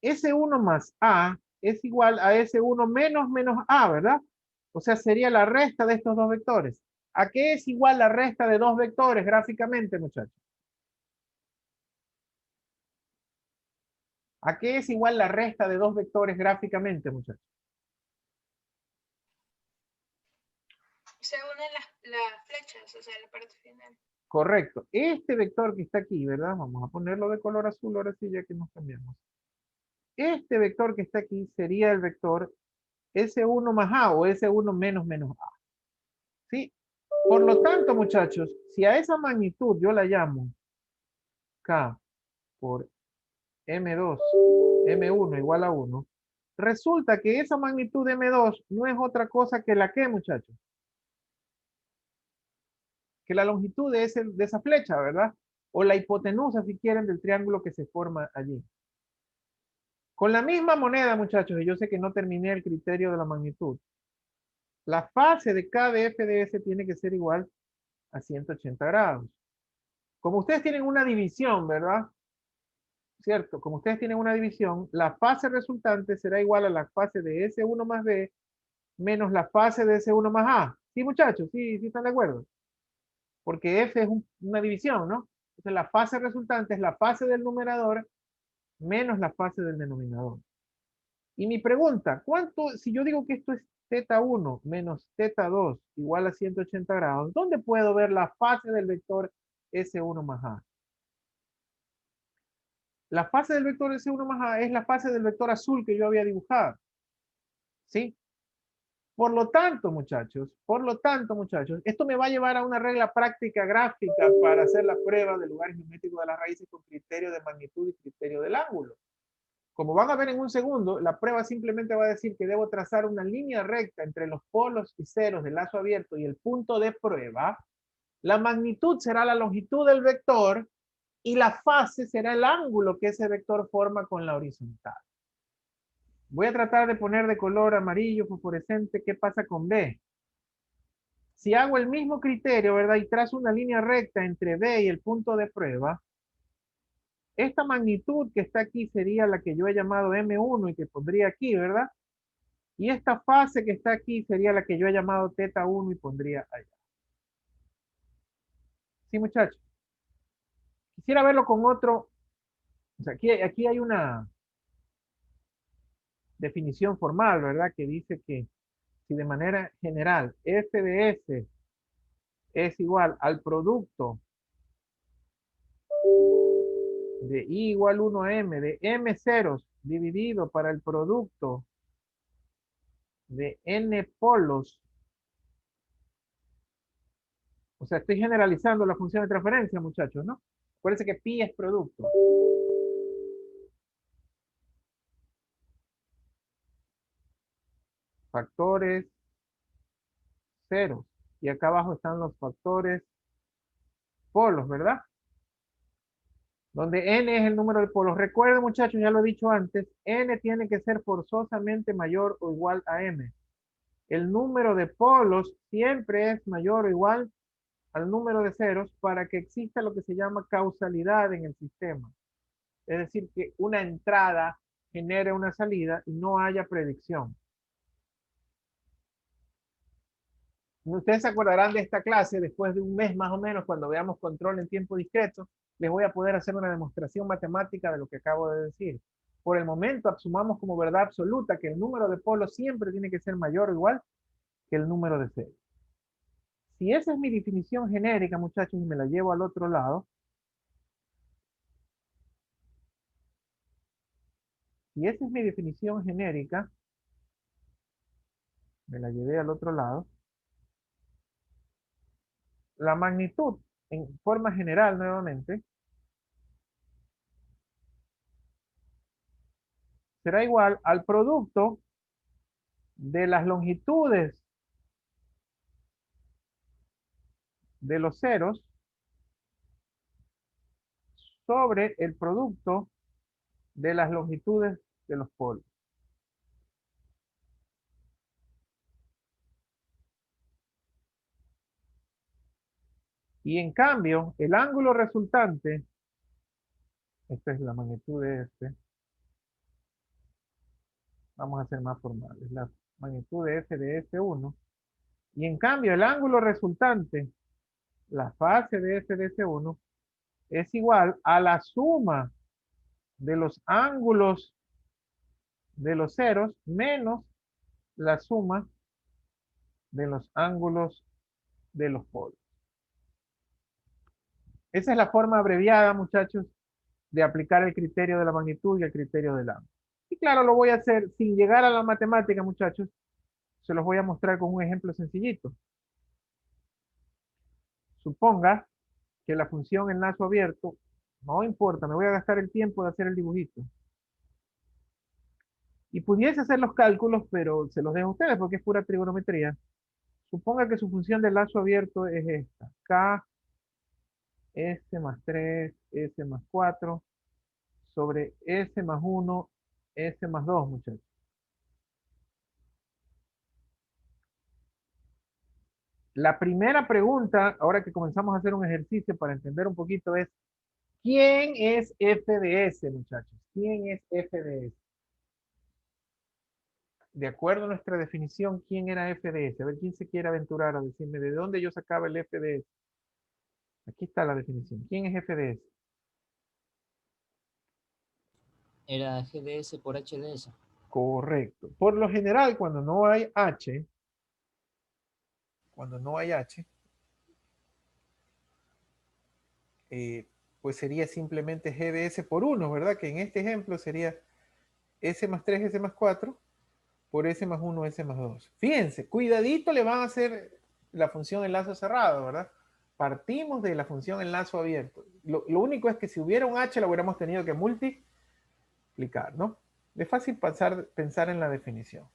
S1 más A es igual a S1 menos menos A, ¿verdad? O sea, sería la resta de estos dos vectores. ¿A qué es igual la resta de dos vectores gráficamente, muchachos? ¿A qué es igual la resta de dos vectores gráficamente, muchachos? Se unen las flechas, o sea, la parte final. Correcto. Este vector que está aquí, ¿verdad? Vamos a ponerlo de color azul, ahora sí, ya que nos cambiamos. Este vector que está aquí sería el vector S1 más A o S1 menos menos A. ¿Sí? Por lo tanto, muchachos, si a esa magnitud yo la llamo K por M2, M1 igual a 1, resulta que esa magnitud de M2 no es otra cosa que la que, muchachos, que la longitud de esa flecha, ¿verdad? O la hipotenusa, si quieren, del triángulo que se forma allí. Con la misma moneda, muchachos, y yo sé que no terminé el criterio de la magnitud, la fase de K de F de S tiene que ser igual a 180 grados. Como ustedes tienen una división, ¿verdad? ¿Cierto? Como ustedes tienen una división, la fase resultante será igual a la fase de S1 más B menos la fase de S1 más A. ¿Sí, muchachos? ¿Sí, sí están de acuerdo? Porque F es una división, ¿no? Entonces la fase resultante es la fase del numerador menos la fase del denominador. Y mi pregunta, ¿cuánto, si yo digo que esto es teta 1 menos teta 2 igual a 180 grados, ¿dónde puedo ver la fase del vector S1 más A? La fase del vector S1 más A es la fase del vector azul que yo había dibujado. ¿Sí? Por lo tanto, muchachos, esto me va a llevar a una regla práctica gráfica para hacer la prueba del lugar geométrico de las raíces con criterio de magnitud y criterio del ángulo. Como van a ver en un segundo, la prueba simplemente va a decir que debo trazar una línea recta entre los polos y ceros del lazo abierto y el punto de prueba. La magnitud será la longitud del vector y la fase será el ángulo que ese vector forma con la horizontal. Voy a tratar de poner de color amarillo fosforescente qué pasa con B. Si hago el mismo criterio, ¿verdad? Y trazo una línea recta entre B y el punto de prueba, esta magnitud que está aquí sería la que yo he llamado M1 y que pondría aquí, ¿verdad? Y esta fase que está aquí sería la que yo he llamado teta 1 y pondría allá. Sí, muchachos. Quisiera verlo con otro. O sea, aquí hay una definición formal, ¿verdad? Que dice que si de manera general f de s es igual al producto de i igual 1 a m de m ceros dividido para el producto de n polos. O sea, estoy generalizando la función de transferencia, muchachos, ¿no? Acuérdense que pi es producto. Factores ceros. Y acá abajo están los factores polos, ¿verdad? Donde n es el número de polos. Recuerden, muchachos, ya lo he dicho antes, n tiene que ser forzosamente mayor o igual a m. El número de polos siempre es mayor o igual al número de ceros para que exista lo que se llama causalidad en el sistema. Es decir, que una entrada genere una salida y no haya predicción. Ustedes se acordarán de esta clase después de un mes más o menos, cuando veamos control en tiempo discreto, les voy a poder hacer una demostración matemática de lo que acabo de decir. Por el momento, asumamos como verdad absoluta que el número de polos siempre tiene que ser mayor o igual que el número de ceros. Si esa es mi definición genérica, muchachos, y me la llevo al otro lado, si esa es mi definición genérica, me la llevé al otro lado, la magnitud, en forma general nuevamente, será igual al producto de las longitudes de los ceros sobre el producto de las longitudes de los polos. Y en cambio, el ángulo resultante, esta es la magnitud de este, vamos a ser más formales, la magnitud de f de S1, y en cambio el ángulo resultante, la fase de f de S1, es igual a la suma de los ángulos de los ceros menos la suma de los ángulos de los polos. Esa es la forma abreviada, muchachos, de aplicar el criterio de la magnitud y el criterio del ángulo. Y claro, lo voy a hacer sin llegar a la matemática, muchachos. Se los voy a mostrar con un ejemplo sencillito. Suponga que la función enlazo abierto, no importa, me voy a gastar el tiempo de hacer el dibujito. Y pudiese hacer los cálculos, pero se los dejo a ustedes porque es pura trigonometría. Suponga que su función de lazo abierto es esta. K, S más 3, S más 4, sobre S más 1, S más 2, muchachos. La primera pregunta, ahora que comenzamos a hacer un ejercicio para entender un poquito, es ¿quién es f de s, muchachos? ¿Quién es f de s? De acuerdo a nuestra definición, ¿quién era f de s? A ver, ¿quién se quiere aventurar a decirme de dónde yo sacaba el f de s? Aquí está la definición. ¿Quién es f de s? Era GDS por HDS. Correcto. Por lo general, cuando no hay h, pues sería simplemente g de s por 1, ¿verdad? Que en este ejemplo sería s más 3, s más 4, por s más 1, s más 2. Fíjense, cuidadito le van a hacer la función enlazo cerrado, ¿verdad? Partimos de la función enlazo abierto. Lo único es que si hubiera un h, lo hubiéramos tenido que multiplicar, ¿no? Es fácil pensar en la definición.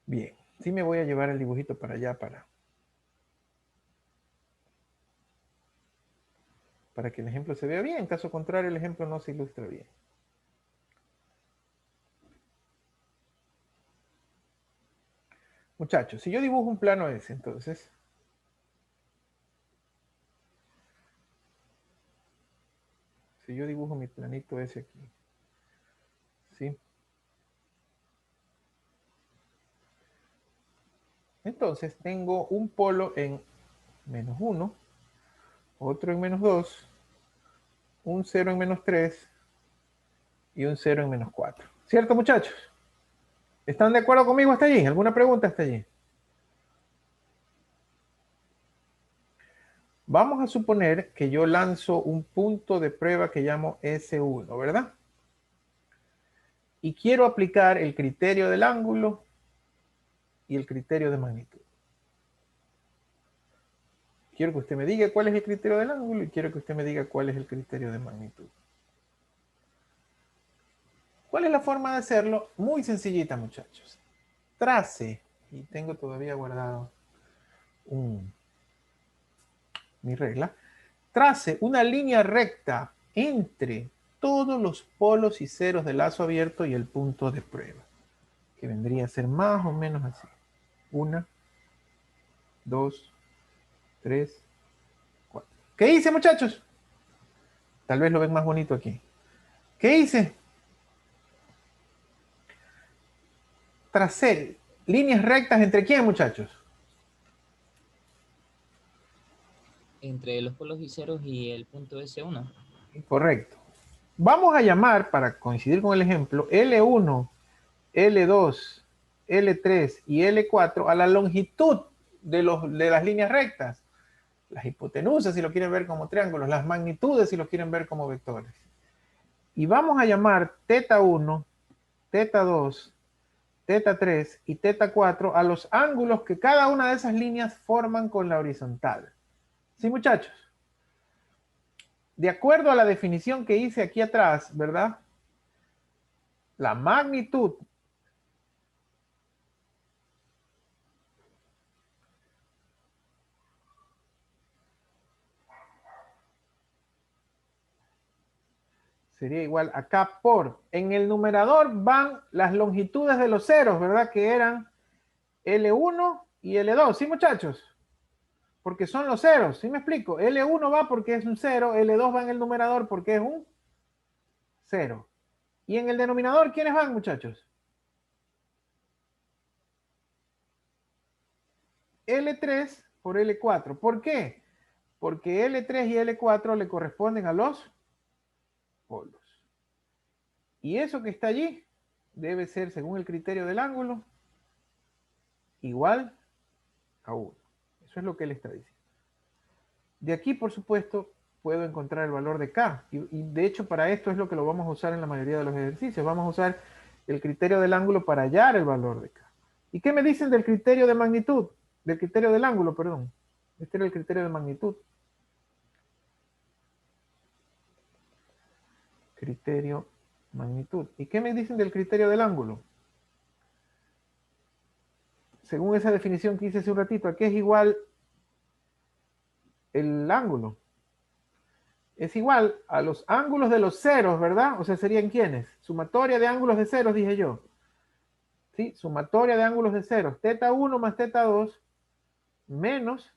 Bien, sí me voy a llevar el dibujito para allá para que el ejemplo se vea bien. En caso contrario, el ejemplo no se ilustra bien. Muchachos, si yo dibujo un plano S, entonces, si yo dibujo mi planito S aquí, ¿sí? Entonces tengo un polo en menos 1, otro en menos 2, un 0 en menos 3 y un 0 en menos 4. ¿Cierto, muchachos? ¿Están de acuerdo conmigo hasta allí? ¿Alguna pregunta hasta allí? Vamos a suponer que yo lanzo un punto de prueba que llamo S1, ¿verdad? Y quiero aplicar el criterio del ángulo y el criterio de magnitud. Quiero que usted me diga cuál es el criterio del ángulo y quiero que usted me diga cuál es el criterio de magnitud. ¿Cuál es la forma de hacerlo? Muy sencillita, muchachos. Trace, y tengo todavía guardado mi regla, trace una línea recta entre todos los polos y ceros del lazo abierto y el punto de prueba, que vendría a ser más o menos así. 1, 2, 3, 4. ¿Qué hice, muchachos? Tal vez lo ven más bonito aquí. ¿Qué hice? Tracé líneas rectas entre quién, muchachos? Entre los polos y ceros y el punto S1. Correcto. Vamos a llamar, para coincidir con el ejemplo, L1, L2, L3 y L4 a la longitud de las líneas rectas. Las hipotenusas, si lo quieren ver como triángulos, las magnitudes, si lo quieren ver como vectores. Y vamos a llamar teta 1, teta 2, teta 3 y teta 4 a los ángulos que cada una de esas líneas forman con la horizontal. ¿Sí, muchachos? De acuerdo a la definición que hice aquí atrás, ¿verdad? La magnitud sería igual a K por, en el numerador van las longitudes de los ceros, ¿verdad? Que eran L1 y L2, ¿sí, muchachos? Porque son los ceros, ¿sí me explico? L1 va porque es un 0, L2 va en el numerador porque es un 0. Y en el denominador, ¿quiénes van, muchachos? L3 por L4. ¿Por qué? Porque L3 y L4 le corresponden a los polos. Y eso que está allí debe ser, según el criterio del ángulo, igual a 1. Eso es lo que él está diciendo. De aquí, por supuesto, puedo encontrar el valor de K. Y de hecho para esto es lo que lo vamos a usar en la mayoría de los ejercicios. Vamos a usar el criterio del ángulo para hallar el valor de K. ¿Y qué me dicen del criterio de magnitud? Del criterio del ángulo, perdón. Este era el criterio de magnitud. Criterio magnitud. ¿Y qué me dicen del criterio del ángulo? Según esa definición que hice hace un ratito, ¿a qué es igual el ángulo? Es igual a los ángulos de los ceros, ¿verdad? O sea, ¿serían quiénes? Sumatoria de ángulos de ceros, dije yo. ¿Sí? Sumatoria de ángulos de ceros. Teta 1 más teta 2 menos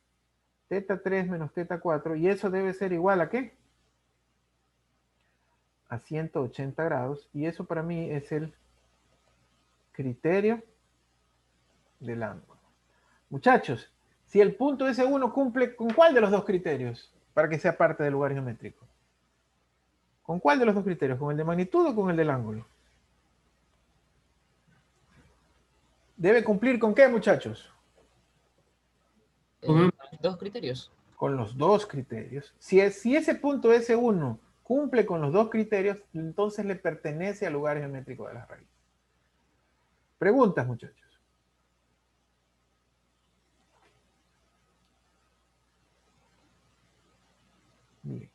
teta 3 menos teta 4. Y eso debe ser igual a ¿qué? A 180 grados. Y eso para mí es el criterio del ángulo. Muchachos, si el punto S1 cumple con ¿cuál de los dos criterios? Para que sea parte del lugar geométrico. ¿Con cuál de los dos criterios? ¿Con el de magnitud o con el del ángulo? ¿Debe cumplir con qué, muchachos? Dos criterios. Con los dos criterios. Si ese punto S1 cumple con los dos criterios, entonces le pertenece al lugar geométrico de las raíces. Preguntas, muchachos. Bien.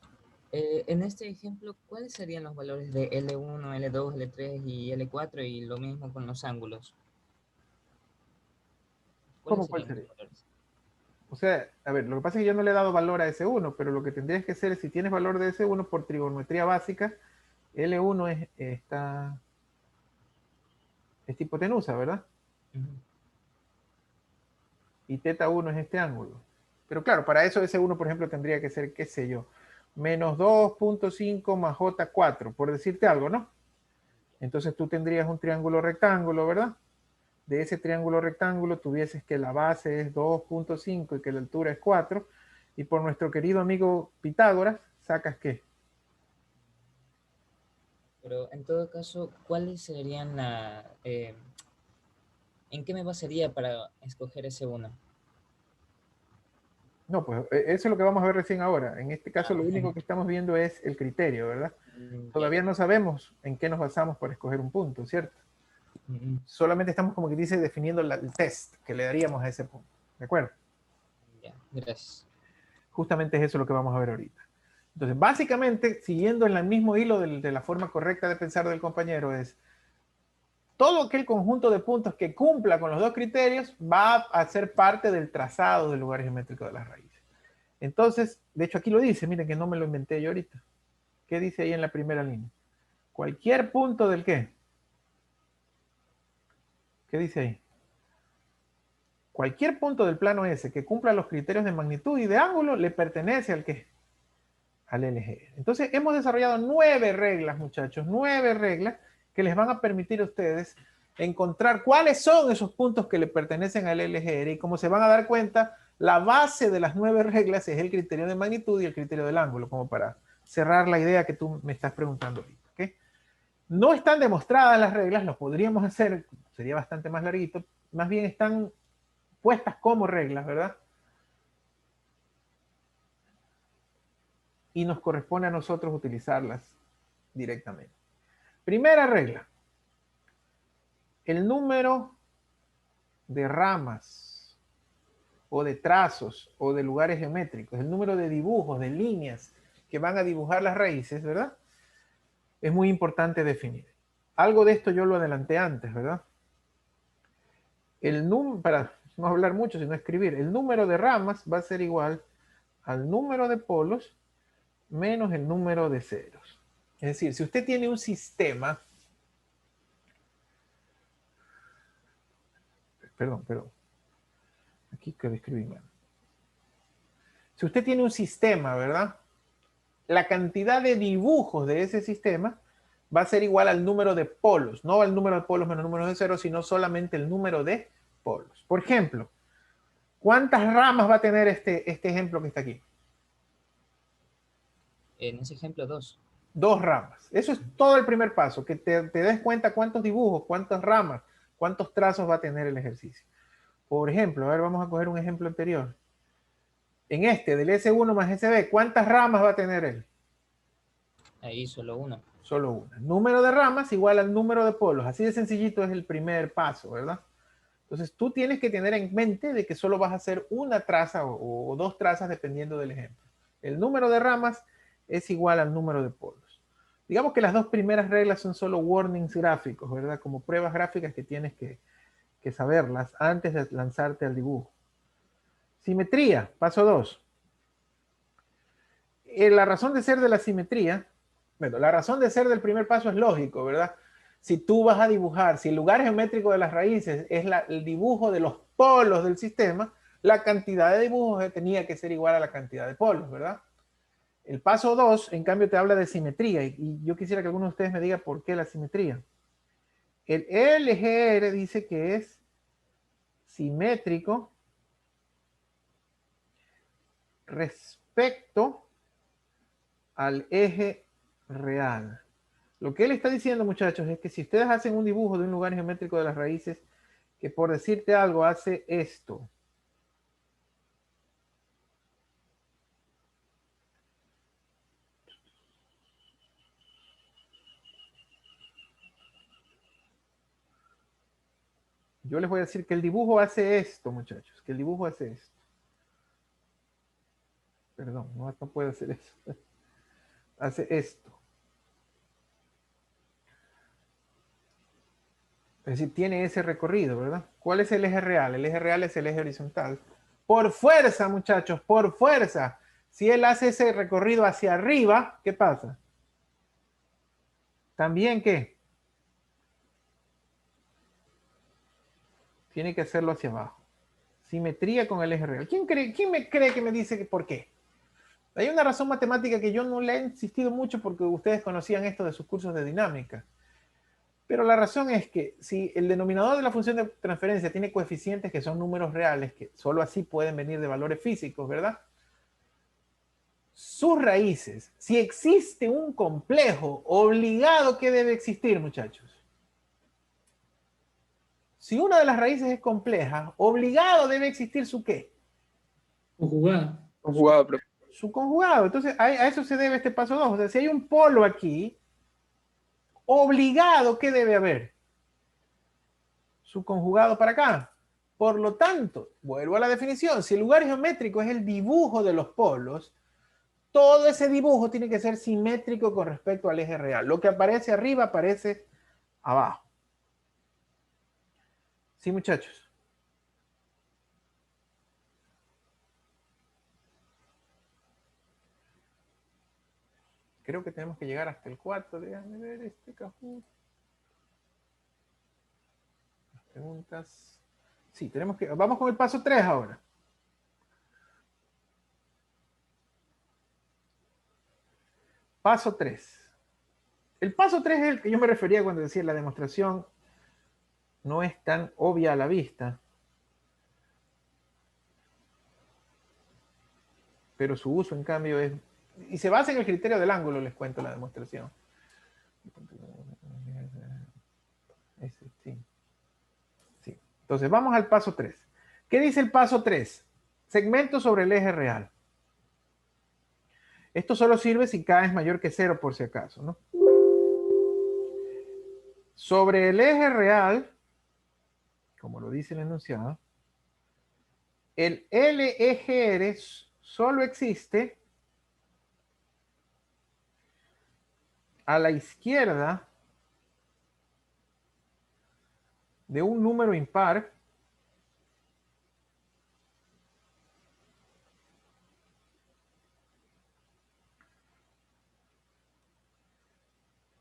En este ejemplo, ¿cuáles serían los valores de L1, L2, L3 y L4 y lo mismo con los ángulos? ¿Cómo cuál sería? O sea, a ver, lo que pasa es que yo no le he dado valor a S1, pero lo que tendrías que hacer es, si tienes valor de S1 por trigonometría básica, L1 es hipotenusa, ¿verdad? Y teta 1 es este ángulo. Pero claro, para eso S1, por ejemplo, tendría que ser, qué sé yo, menos 2.5 más J4, por decirte algo, ¿no? Entonces tú tendrías un triángulo rectángulo, ¿verdad? De ese triángulo rectángulo tuvieses que la base es 2.5 y que la altura es 4, y por nuestro querido amigo Pitágoras, sacas ¿qué? Pero en todo caso, ¿cuáles serían ¿en qué me basaría para escoger ese uno? No, pues eso es lo que vamos a ver recién ahora. En este caso lo único que estamos viendo es el criterio, ¿verdad? Todavía no sabemos en qué nos basamos para escoger un punto, ¿cierto? Solamente estamos, como que dice, definiendo el test que le daríamos a ese punto. ¿De acuerdo? Ya, gracias. Justamente es eso lo que vamos a ver ahorita. Entonces, básicamente, siguiendo en el mismo hilo de la forma correcta de pensar del compañero, es todo aquel conjunto de puntos que cumpla con los dos criterios va a ser parte del trazado del lugar geométrico de las raíces. Entonces, de hecho aquí lo dice, miren que no me lo inventé yo ahorita. ¿Qué dice ahí en la primera línea? Cualquier punto del ¿qué? ¿Qué dice ahí? Cualquier punto del plano S que cumpla los criterios de magnitud y de ángulo le pertenece al ¿qué? Al LG. Entonces hemos desarrollado 9 reglas, muchachos, 9 reglas que les van a permitir a ustedes encontrar cuáles son esos puntos que le pertenecen al LGR, y como se van a dar cuenta, la base de las 9 reglas es el criterio de magnitud y el criterio del ángulo, como para cerrar la idea que tú me estás preguntando ahorita. ¿Okay? No están demostradas las reglas, lo podríamos hacer, sería bastante más larguito, más bien están puestas como reglas, ¿verdad? Y nos corresponde a nosotros utilizarlas directamente. Primera regla. El número de ramas o de trazos o de lugares geométricos, el número de dibujos, de líneas que van a dibujar las raíces, ¿verdad? Es muy importante definir. Algo de esto yo lo adelanté antes, ¿verdad? Para no hablar mucho, sino escribir, el número de ramas va a ser igual al número de polos menos el número de ceros. Es decir, si usted tiene un sistema, perdón, aquí que escribí mal. Si usted tiene un sistema, ¿verdad? La cantidad de dibujos de ese sistema va a ser igual al número de polos, no al número de polos menos el número de ceros, sino solamente el número de polos. Por ejemplo, ¿cuántas ramas va a tener este ejemplo que está aquí? En ese ejemplo, 2. 2 ramas. Eso es todo el primer paso, que te des cuenta cuántos dibujos, cuántas ramas, cuántos trazos va a tener el ejercicio. Por ejemplo, a ver, vamos a coger un ejemplo anterior. En este, del S1 más SB, ¿cuántas ramas va a tener él? Ahí solo uno. Solo una. Número de ramas igual al número de polos. Así de sencillito es el primer paso, ¿verdad? Entonces tú tienes que tener en mente de que solo vas a hacer una traza o dos trazas dependiendo del ejemplo. El número de ramas es igual al número de polos. Digamos que las dos primeras reglas son solo warnings gráficos, ¿verdad? Como pruebas gráficas que tienes que saberlas antes de lanzarte al dibujo. Simetría, paso 2. La razón de ser de la simetría, bueno, la razón de ser del primer paso es lógico, ¿verdad? Si tú vas a dibujar, si el lugar geométrico de las raíces es el dibujo de los polos del sistema, la cantidad de dibujos tenía que ser igual a la cantidad de polos, ¿verdad? El paso 2, en cambio, te habla de simetría, y yo quisiera que alguno de ustedes me diga por qué la simetría. El LGR dice que es simétrico respecto al eje real. Lo que él está diciendo, muchachos, es que si ustedes hacen un dibujo de un lugar geométrico de las raíces, que por decirte algo hace esto. Yo les voy a decir que el dibujo hace esto, muchachos, que el dibujo hace esto. Perdón, no puede hacer eso. Hace esto. Es decir, tiene ese recorrido, ¿verdad? ¿Cuál es el eje real? El eje real es el eje horizontal. Por fuerza, muchachos, por fuerza. Si él hace ese recorrido hacia arriba, ¿qué pasa? ¿También qué? Tiene que hacerlo hacia abajo. Simetría con el eje real. ¿Quién me cree que me dice que por qué? Hay una razón matemática que yo no le he insistido mucho porque ustedes conocían esto de sus cursos de dinámica. Pero la razón es que si el denominador de la función de transferencia tiene coeficientes que son números reales, que solo así pueden venir de valores físicos, ¿verdad? Sus raíces, si existe un complejo obligado, ¿qué debe existir, muchachos? Si una de las raíces es compleja, obligado debe existir su ¿qué? Conjugada. Conjugado, profe. Su conjugado. Entonces, a eso se debe este paso 2. O sea, si hay un polo aquí, obligado, ¿qué debe haber? Su conjugado para acá. Por lo tanto, vuelvo a la definición, si el lugar geométrico es el dibujo de los polos, todo ese dibujo tiene que ser simétrico con respecto al eje real. Lo que aparece arriba aparece abajo. ¿Sí, muchachos? Creo que tenemos que llegar hasta el 4. Déjame ver este Kahoot. Las preguntas. Sí, tenemos que. Vamos con el paso 3 ahora. Paso 3. El paso 3 es el que yo me refería cuando decía la demostración no es tan obvia a la vista. Pero su uso, en cambio, es... Y se basa en el criterio del ángulo, les cuento la demostración. Sí. Sí. Entonces, vamos al paso 3. ¿Qué dice el paso 3? Segmento sobre el eje real. Esto solo sirve si K es mayor que 0, por si acaso, ¿no? Sobre el eje real, como lo dice el enunciado, el LEGR solo existe a la izquierda de un número impar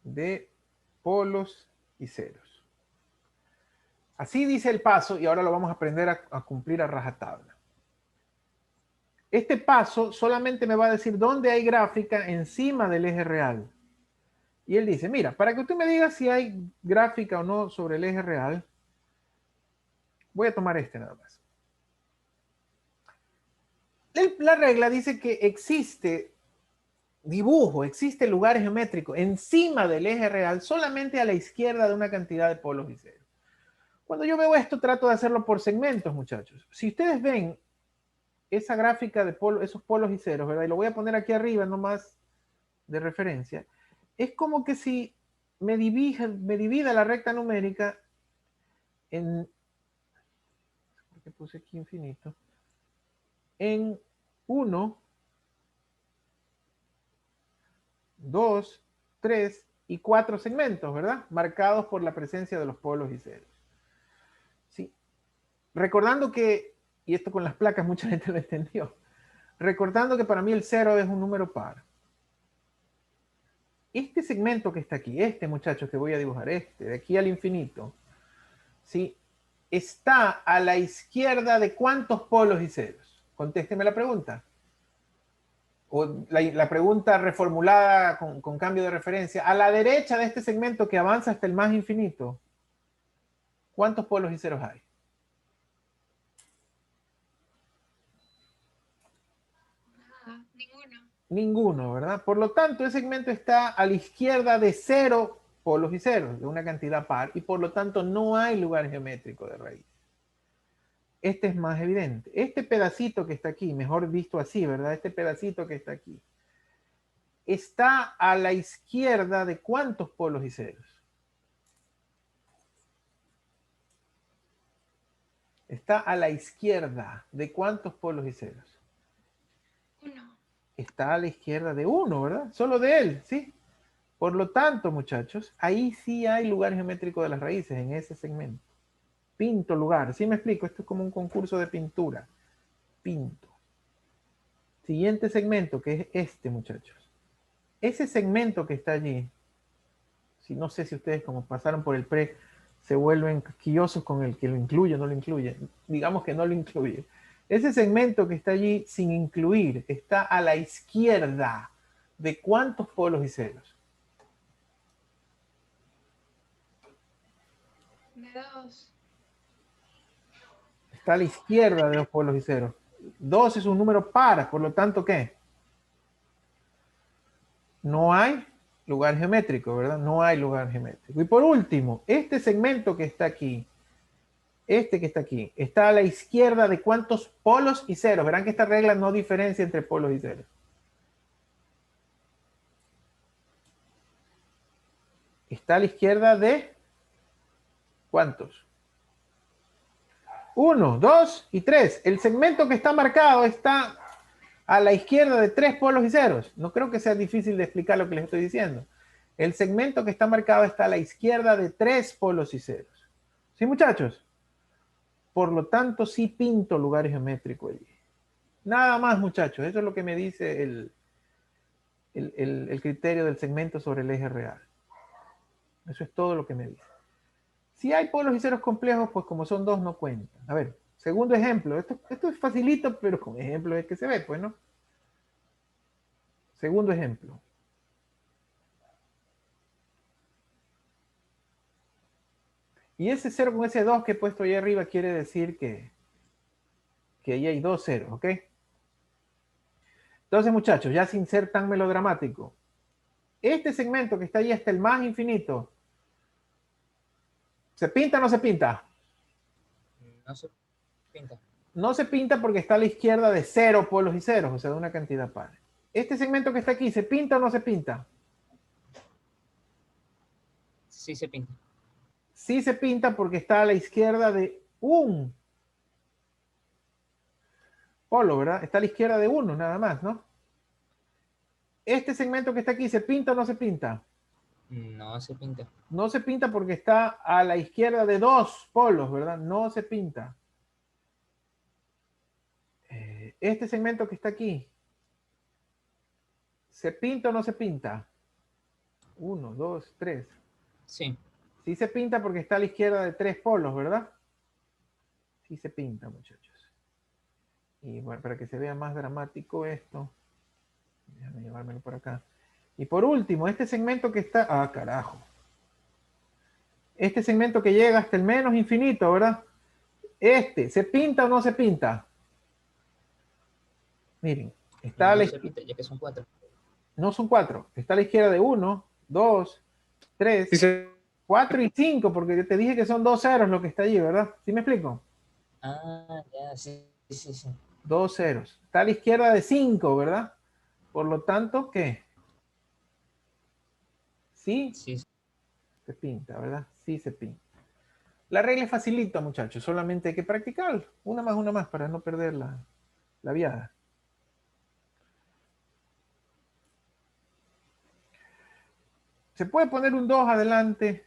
de polos y ceros. Así dice el paso y ahora lo vamos a aprender a cumplir a rajatabla. Este paso solamente me va a decir dónde hay gráfica encima del eje real. Y él dice, mira, para que usted me diga si hay gráfica o no sobre el eje real, voy a tomar este nada más. La regla dice que existe dibujo, existe lugar geométrico encima del eje real solamente a la izquierda de una cantidad de polos y ceros. Cuando yo veo esto, trato de hacerlo por segmentos, muchachos. Si ustedes ven esa gráfica de esos polos y ceros, ¿verdad? Y lo voy a poner aquí arriba nomás de referencia. Es como que si me divida la recta numérica en, ¿por qué puse aquí infinito? En 1, 2, 3 y 4 segmentos, ¿verdad? Marcados por la presencia de los polos y ceros. Sí. Recordando que, y esto con las placas mucha gente lo entendió, recordando que para mí el 0 es un número par. Este segmento que está aquí, este muchacho que voy a dibujar, de aquí al infinito, ¿sí? Está a la izquierda de ¿cuántos polos y ceros? Contésteme la pregunta. O la pregunta reformulada con cambio de referencia. A la derecha de este segmento que avanza hasta el más infinito, ¿cuántos polos y ceros hay? Ninguno. Ninguno, ¿verdad? Por lo tanto, ese segmento está a la izquierda de 0 polos y ceros, de una cantidad par, y por lo tanto no hay lugar geométrico de raíz. Este es más evidente. Este pedacito que está aquí, mejor visto así, ¿verdad? Este pedacito que está aquí, está a la izquierda de ¿cuántos polos y ceros? Está a la izquierda de ¿cuántos polos y ceros? 1. Está a la izquierda de 1, ¿verdad? Solo de él, ¿sí? Por lo tanto, muchachos, ahí sí hay lugar geométrico de las raíces, en ese segmento. Pinto lugar, ¿sí me explico? Esto es como un concurso de pintura. Pinto. Siguiente segmento, que es este, muchachos. Ese segmento que está allí, si no sé si ustedes como pasaron por el pre, se vuelven quisquillosos con el que lo incluye o no lo incluye. Digamos que no lo incluye. Ese segmento que está allí sin incluir está a la izquierda de ¿cuántos polos y ceros? De 2. Está a la izquierda de los polos y ceros. 2 es un número par, por lo tanto, ¿qué? No hay lugar geométrico, ¿verdad? No hay lugar geométrico. Y por último, este segmento que está aquí, este que está aquí, está a la izquierda de ¿cuántos polos y ceros? Verán que esta regla no diferencia entre polos y ceros. Está a la izquierda de ¿cuántos? 1, 2 y 3. El segmento que está marcado está a la izquierda de 3 polos y ceros. No creo que sea difícil de explicar lo que les estoy diciendo. El segmento que está marcado está a la izquierda de 3 polos y ceros. ¿Sí, muchachos? Por lo tanto, sí pinto lugares geométricos allí. Nada más, muchachos. Eso es lo que me dice el criterio del segmento sobre el eje real. Eso es todo lo que me dice. Si hay polos y ceros complejos, pues como son 2, no cuentan. A ver, segundo ejemplo. Esto es facilito, pero con ejemplo es que se ve, pues, ¿no? Segundo ejemplo. Y ese 0 con ese 2 que he puesto ahí arriba quiere decir que ahí hay 2 ceros, ¿ok? Entonces, muchachos, ya sin ser tan melodramático, este segmento que está ahí hasta el más infinito, ¿se pinta o no se pinta? No se pinta. No se pinta porque está a la izquierda de 0 polos y ceros, o sea, de una cantidad par. Este segmento que está aquí, ¿se pinta o no se pinta? Sí se pinta. Sí se pinta porque está a la izquierda de un polo, ¿verdad? Está a la izquierda de 1 nada más, ¿no? Este segmento que está aquí, ¿se pinta o no se pinta? No se pinta. No se pinta porque está a la izquierda de 2 polos, ¿verdad? No se pinta. Este segmento que está aquí, ¿se pinta o no se pinta? 1, 2, 3. Sí. Sí se pinta porque está a la izquierda de 3 polos, ¿verdad? Sí se pinta, muchachos. Y bueno, para que se vea más dramático esto, déjame llevármelo por acá. Y por último, este segmento que está... ¡Ah, carajo! Este segmento que llega hasta el menos infinito, ¿verdad? ¿se pinta o no se pinta? Miren, está a la No se pinta, ya que son 4. No son 4. Está a la izquierda de 1, 2, 3, 4 y 5, porque te dije que son 2 ceros lo que está allí, ¿verdad? ¿Sí me explico? Ah, ya, sí. 2 ceros. Está a la izquierda de 5, ¿verdad? Por lo tanto, ¿qué? Sí, Sí, se pinta, ¿verdad? Sí se pinta. La regla es facilita, muchachos. Solamente hay que practicarlo. Una más para no perder la viada. Se puede poner un 2 adelante.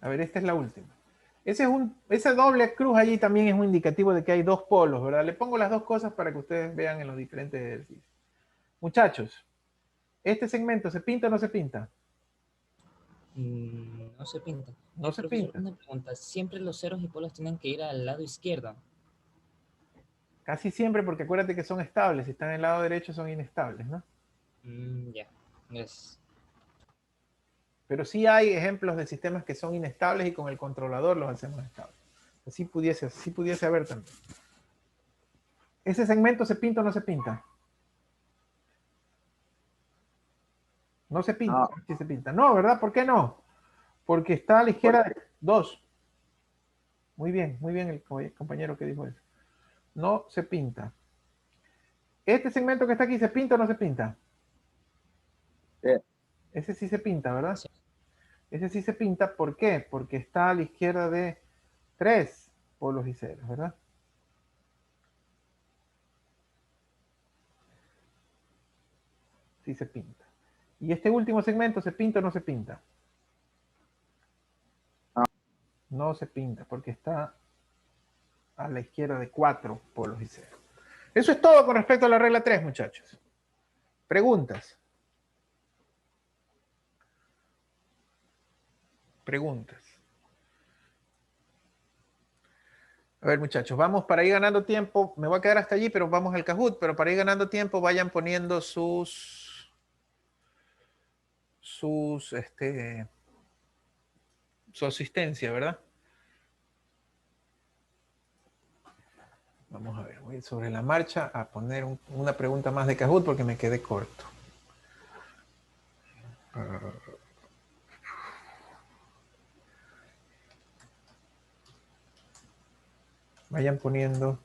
A ver, esta es la última. Ese doble cruz allí también es un indicativo de que hay dos polos, ¿verdad? Le pongo las dos cosas para que ustedes vean en los diferentes ejercicios. Muchachos, ¿este segmento se pinta o no se pinta? no se pinta. No se Profesor, pinta. una pregunta. ¿Siempre los ceros y polos tienen que ir al lado izquierdo? Casi siempre, porque acuérdate que son estables. Si están en el lado derecho son inestables, ¿no? Ya. Gracias. Pero sí hay ejemplos de sistemas que son inestables y con el controlador los hacemos estables. Así pudiese haber también. ¿Ese segmento se pinta o no se pinta? No se pinta. No. Sí se pinta. No, ¿verdad? ¿Por qué no? Porque está a la izquierda de 2. Muy bien el compañero que dijo eso. No se pinta. ¿Este segmento que está aquí se pinta o no se pinta? Sí. Ese sí se pinta, ¿verdad? Sí. Ese sí se pinta. ¿Por qué? Porque está a la izquierda de 3 polos y ceros, ¿verdad? Sí se pinta. ¿Y este último segmento se pinta o no se pinta? No. No se pinta porque está a la izquierda de 4 polos y ceros. Eso es todo con respecto a la regla 3, muchachos. Preguntas. Preguntas. A ver, muchachos, vamos para ir ganando tiempo. Me voy a quedar hasta allí, pero vamos al Kahoot. Pero para ir ganando tiempo, vayan poniendo su asistencia, ¿verdad? Vamos a ver, voy sobre la marcha a poner una pregunta más de Kahoot porque me quedé corto. Vayan poniendo.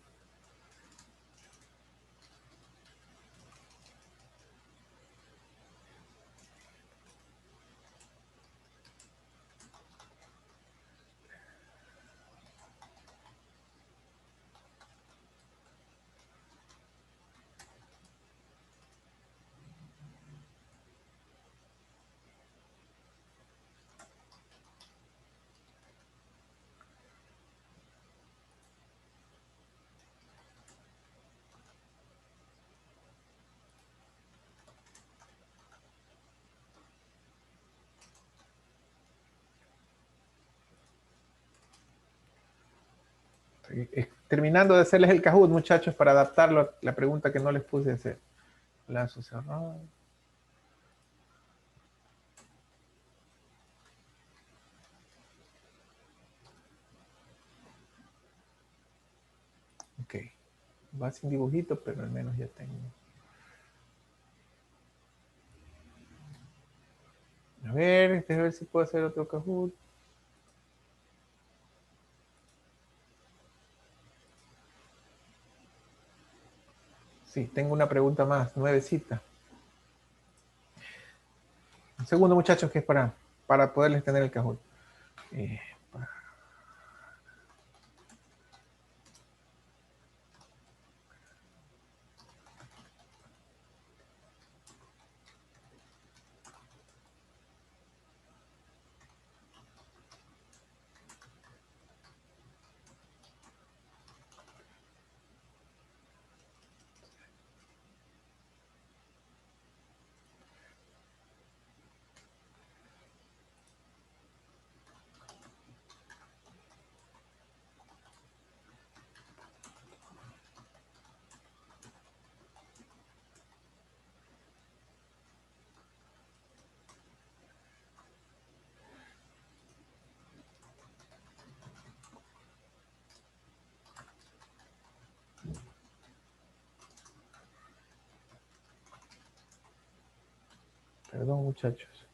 Terminando de hacerles el Kahoot, muchachos, para adaptarlo a la pregunta que no les puse a hacer. Lazo cerrado. Ok. Va sin dibujito, pero al menos ya tengo. A ver, a ver si puedo hacer otro Kahoot. Sí, tengo una pregunta más, nuevecita. Un segundo, muchachos, que es para poderles tener el Kahoot. Perdón, muchachos.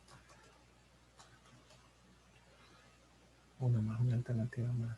Una alternativa más.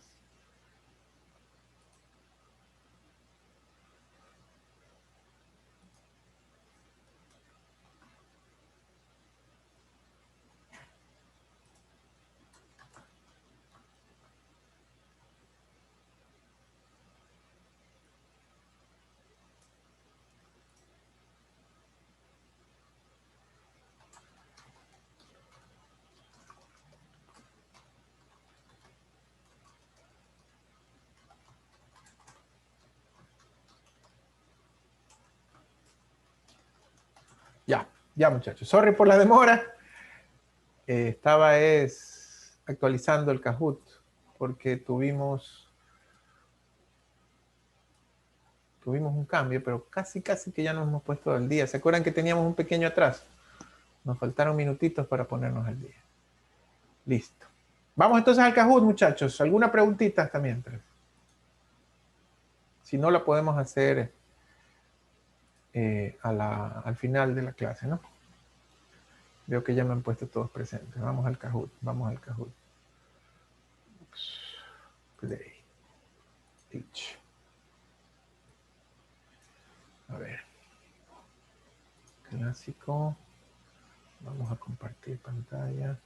Ya muchachos. Sorry por la demora. Estaba actualizando el Kahoot porque tuvimos un cambio, pero casi que ya nos hemos puesto al día. ¿Se acuerdan que teníamos un pequeño atraso? Nos faltaron minutitos para ponernos al día. Listo. Vamos entonces al Kahoot, muchachos. ¿Alguna preguntita hasta mientras? Si no, la podemos hacer al final de la clase, ¿no? Veo que ya me han puesto todos presentes. Vamos al Kahoot. Play. Teach. A ver. Clásico. Vamos a compartir pantalla.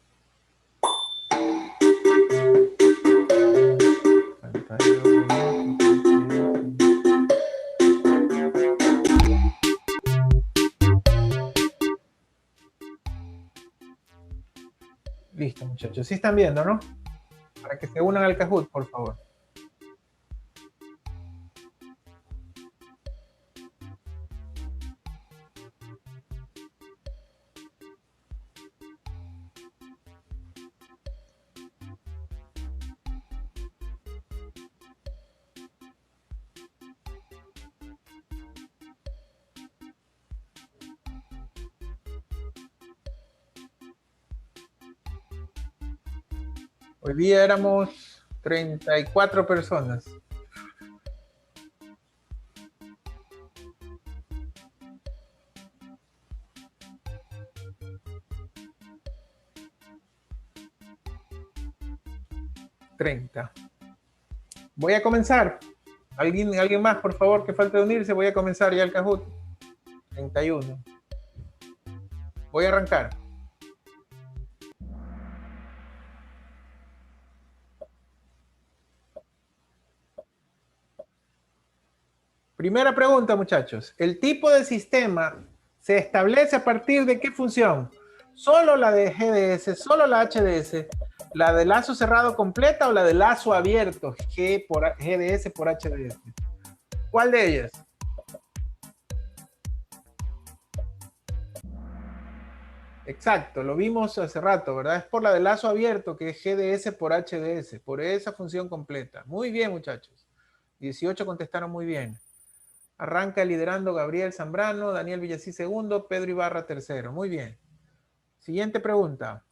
Listo, muchachos. Sí están viendo, ¿no? Para que se unan al Kahoot, por favor. Hoy día éramos 34 personas. Voy a comenzar. ¿Alguien más, por favor, que falte de unirse? Voy a comenzar ya el Kahoot. 31. Voy a arrancar. Primera pregunta, muchachos. ¿El tipo de sistema se establece a partir de qué función? ¿Solo la de GDS, solo la HDS, la de lazo cerrado completa o la de lazo abierto, GDS por HDS? ¿Cuál de ellas? Exacto, lo vimos hace rato, ¿verdad? Es por la de lazo abierto, que es GDS por HDS, por esa función completa. Muy bien, muchachos. 18 contestaron muy bien. Arranca liderando Gabriel Zambrano, Daniel Villasí segundo, Pedro Ibarra tercero. Muy bien. Siguiente pregunta.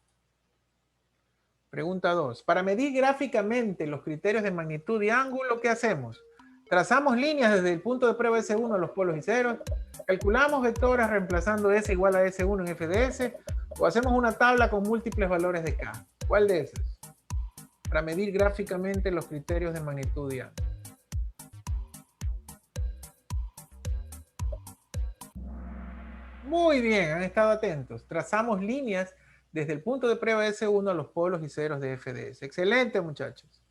Pregunta 2. Para medir gráficamente los criterios de magnitud y ángulo, ¿qué hacemos? Trazamos líneas desde el punto de prueba S1 a los polos y ceros. Calculamos vectores reemplazando S igual a S1 en FDS. O hacemos una tabla con múltiples valores de K. ¿Cuál de esas? Para medir gráficamente los criterios de magnitud y ángulo. Muy bien, han estado atentos. Trazamos líneas desde el punto de prueba S1 a los polos y ceros de FDS. Excelente, muchachos.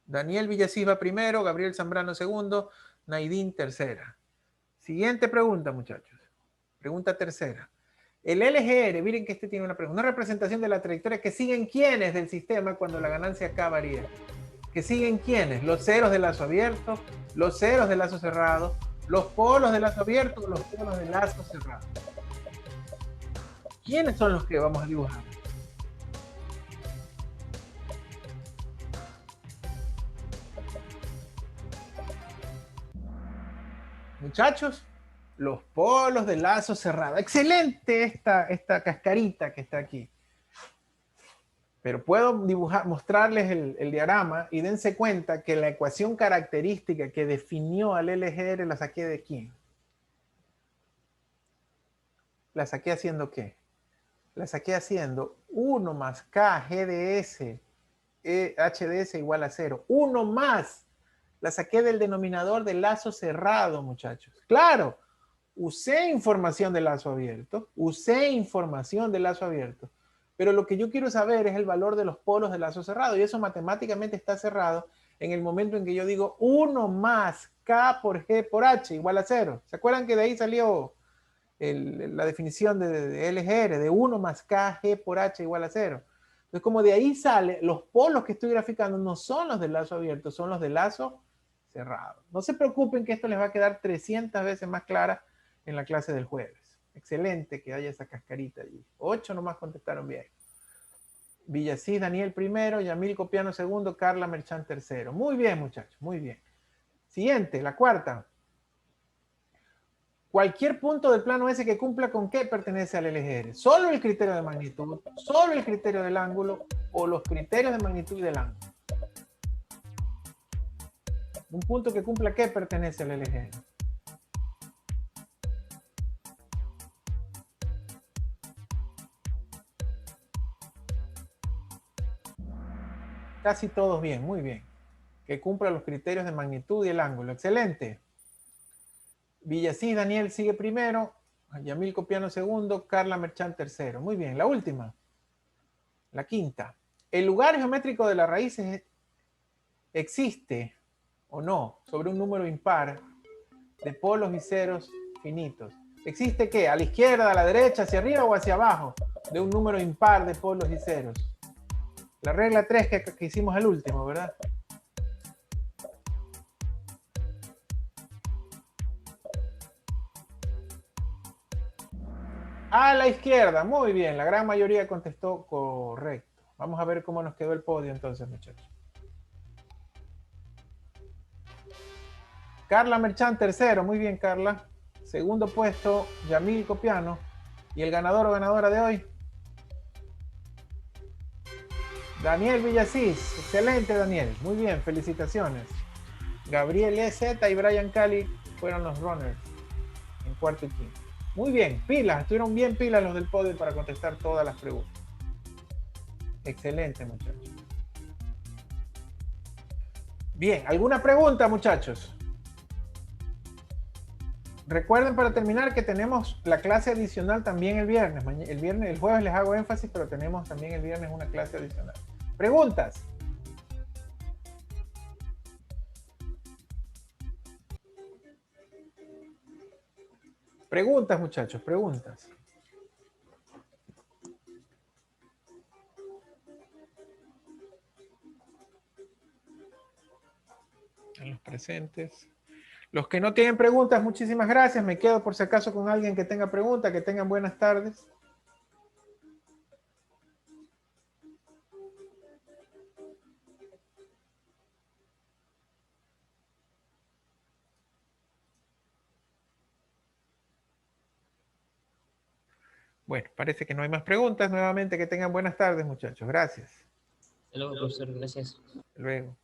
Daniel Villasís va primero, Gabriel Zambrano segundo, Naidín tercera. Siguiente pregunta, muchachos. Pregunta tercera. El LGR, miren que este tiene una pregunta. Una representación de la trayectoria que siguen quiénes del sistema cuando la ganancia K varía. ¿Que siguen quiénes? Los ceros de lazo abierto, los ceros de lazo cerrado, los polos de lazo abierto, los polos de lazo cerrado. ¿Quiénes son los que vamos a dibujar? Muchachos, los polos de lazo cerrado. Excelente esta cascarita que está aquí. Pero puedo dibujar, mostrarles el diagrama y dense cuenta que la ecuación característica que definió al LGR la saqué de quién. ¿La saqué haciendo qué? La saqué haciendo 1 más K GDS HDS igual a 0. 1 más. La saqué del denominador del lazo cerrado, muchachos. Claro, usé información del lazo abierto. Pero lo que yo quiero saber es el valor de los polos del lazo cerrado. Y eso matemáticamente está cerrado en el momento en que yo digo 1 más K por G por H igual a 0. ¿Se acuerdan que de ahí salió la definición de LGR? De 1 más K G por H igual a 0. Entonces, como de ahí sale, los polos que estoy graficando no son los del lazo abierto, son los del lazo cerrado. No se preocupen que esto les va a quedar 300 veces más clara en la clase del jueves. Excelente que haya esa cascarita allí. 8 nomás contestaron bien. Villasís Daniel primero, Yamil Copiano segundo, Carla Merchán tercero. Muy bien, muchachos, muy bien. Siguiente, la cuarta. Cualquier punto del plano S que cumpla con qué pertenece al LGR. Solo el criterio de magnitud, solo el criterio del ángulo o los criterios de magnitud y del ángulo. Un punto que cumpla qué pertenece al LGR. Casi todos bien, muy bien. Que cumpla los criterios de magnitud y el ángulo. Excelente. Villasís Daniel sigue primero, Yamil Copiano segundo, Carla Merchán tercero. Muy bien, la última. La quinta. ¿El lugar geométrico de la raíz existe o no sobre un número impar de polos y ceros finitos? ¿Existe qué? ¿A la izquierda, a la derecha, hacia arriba o hacia abajo de un número impar de polos y ceros? La regla 3 que hicimos al último, ¿verdad? A la izquierda, muy bien, la gran mayoría contestó correcto. Vamos a ver cómo nos quedó el podio entonces, muchachos. Carla Merchán, tercero, muy bien, Carla. Segundo puesto, Yamil Copiano. ¿Y el ganador o ganadora de hoy? Daniel Villasís, excelente Daniel, muy bien, felicitaciones. Gabriel EZ y Brian Cali fueron los runners en cuarto y quinto. Muy bien, pilas, estuvieron bien pilas los del podio para contestar todas las preguntas. Excelente, muchachos. Bien, ¿alguna pregunta, muchachos? Recuerden para terminar que tenemos la clase adicional también el viernes. El jueves les hago énfasis, pero tenemos también el viernes una clase adicional. ¿Preguntas? Preguntas, muchachos, preguntas. A los presentes. Los que no tienen preguntas, muchísimas gracias. Me quedo por si acaso con alguien que tenga preguntas. Que tengan buenas tardes. Bueno, parece que no hay más preguntas. Nuevamente, que tengan buenas tardes, muchachos. Gracias. Hasta luego, profesor. Gracias. Hasta luego.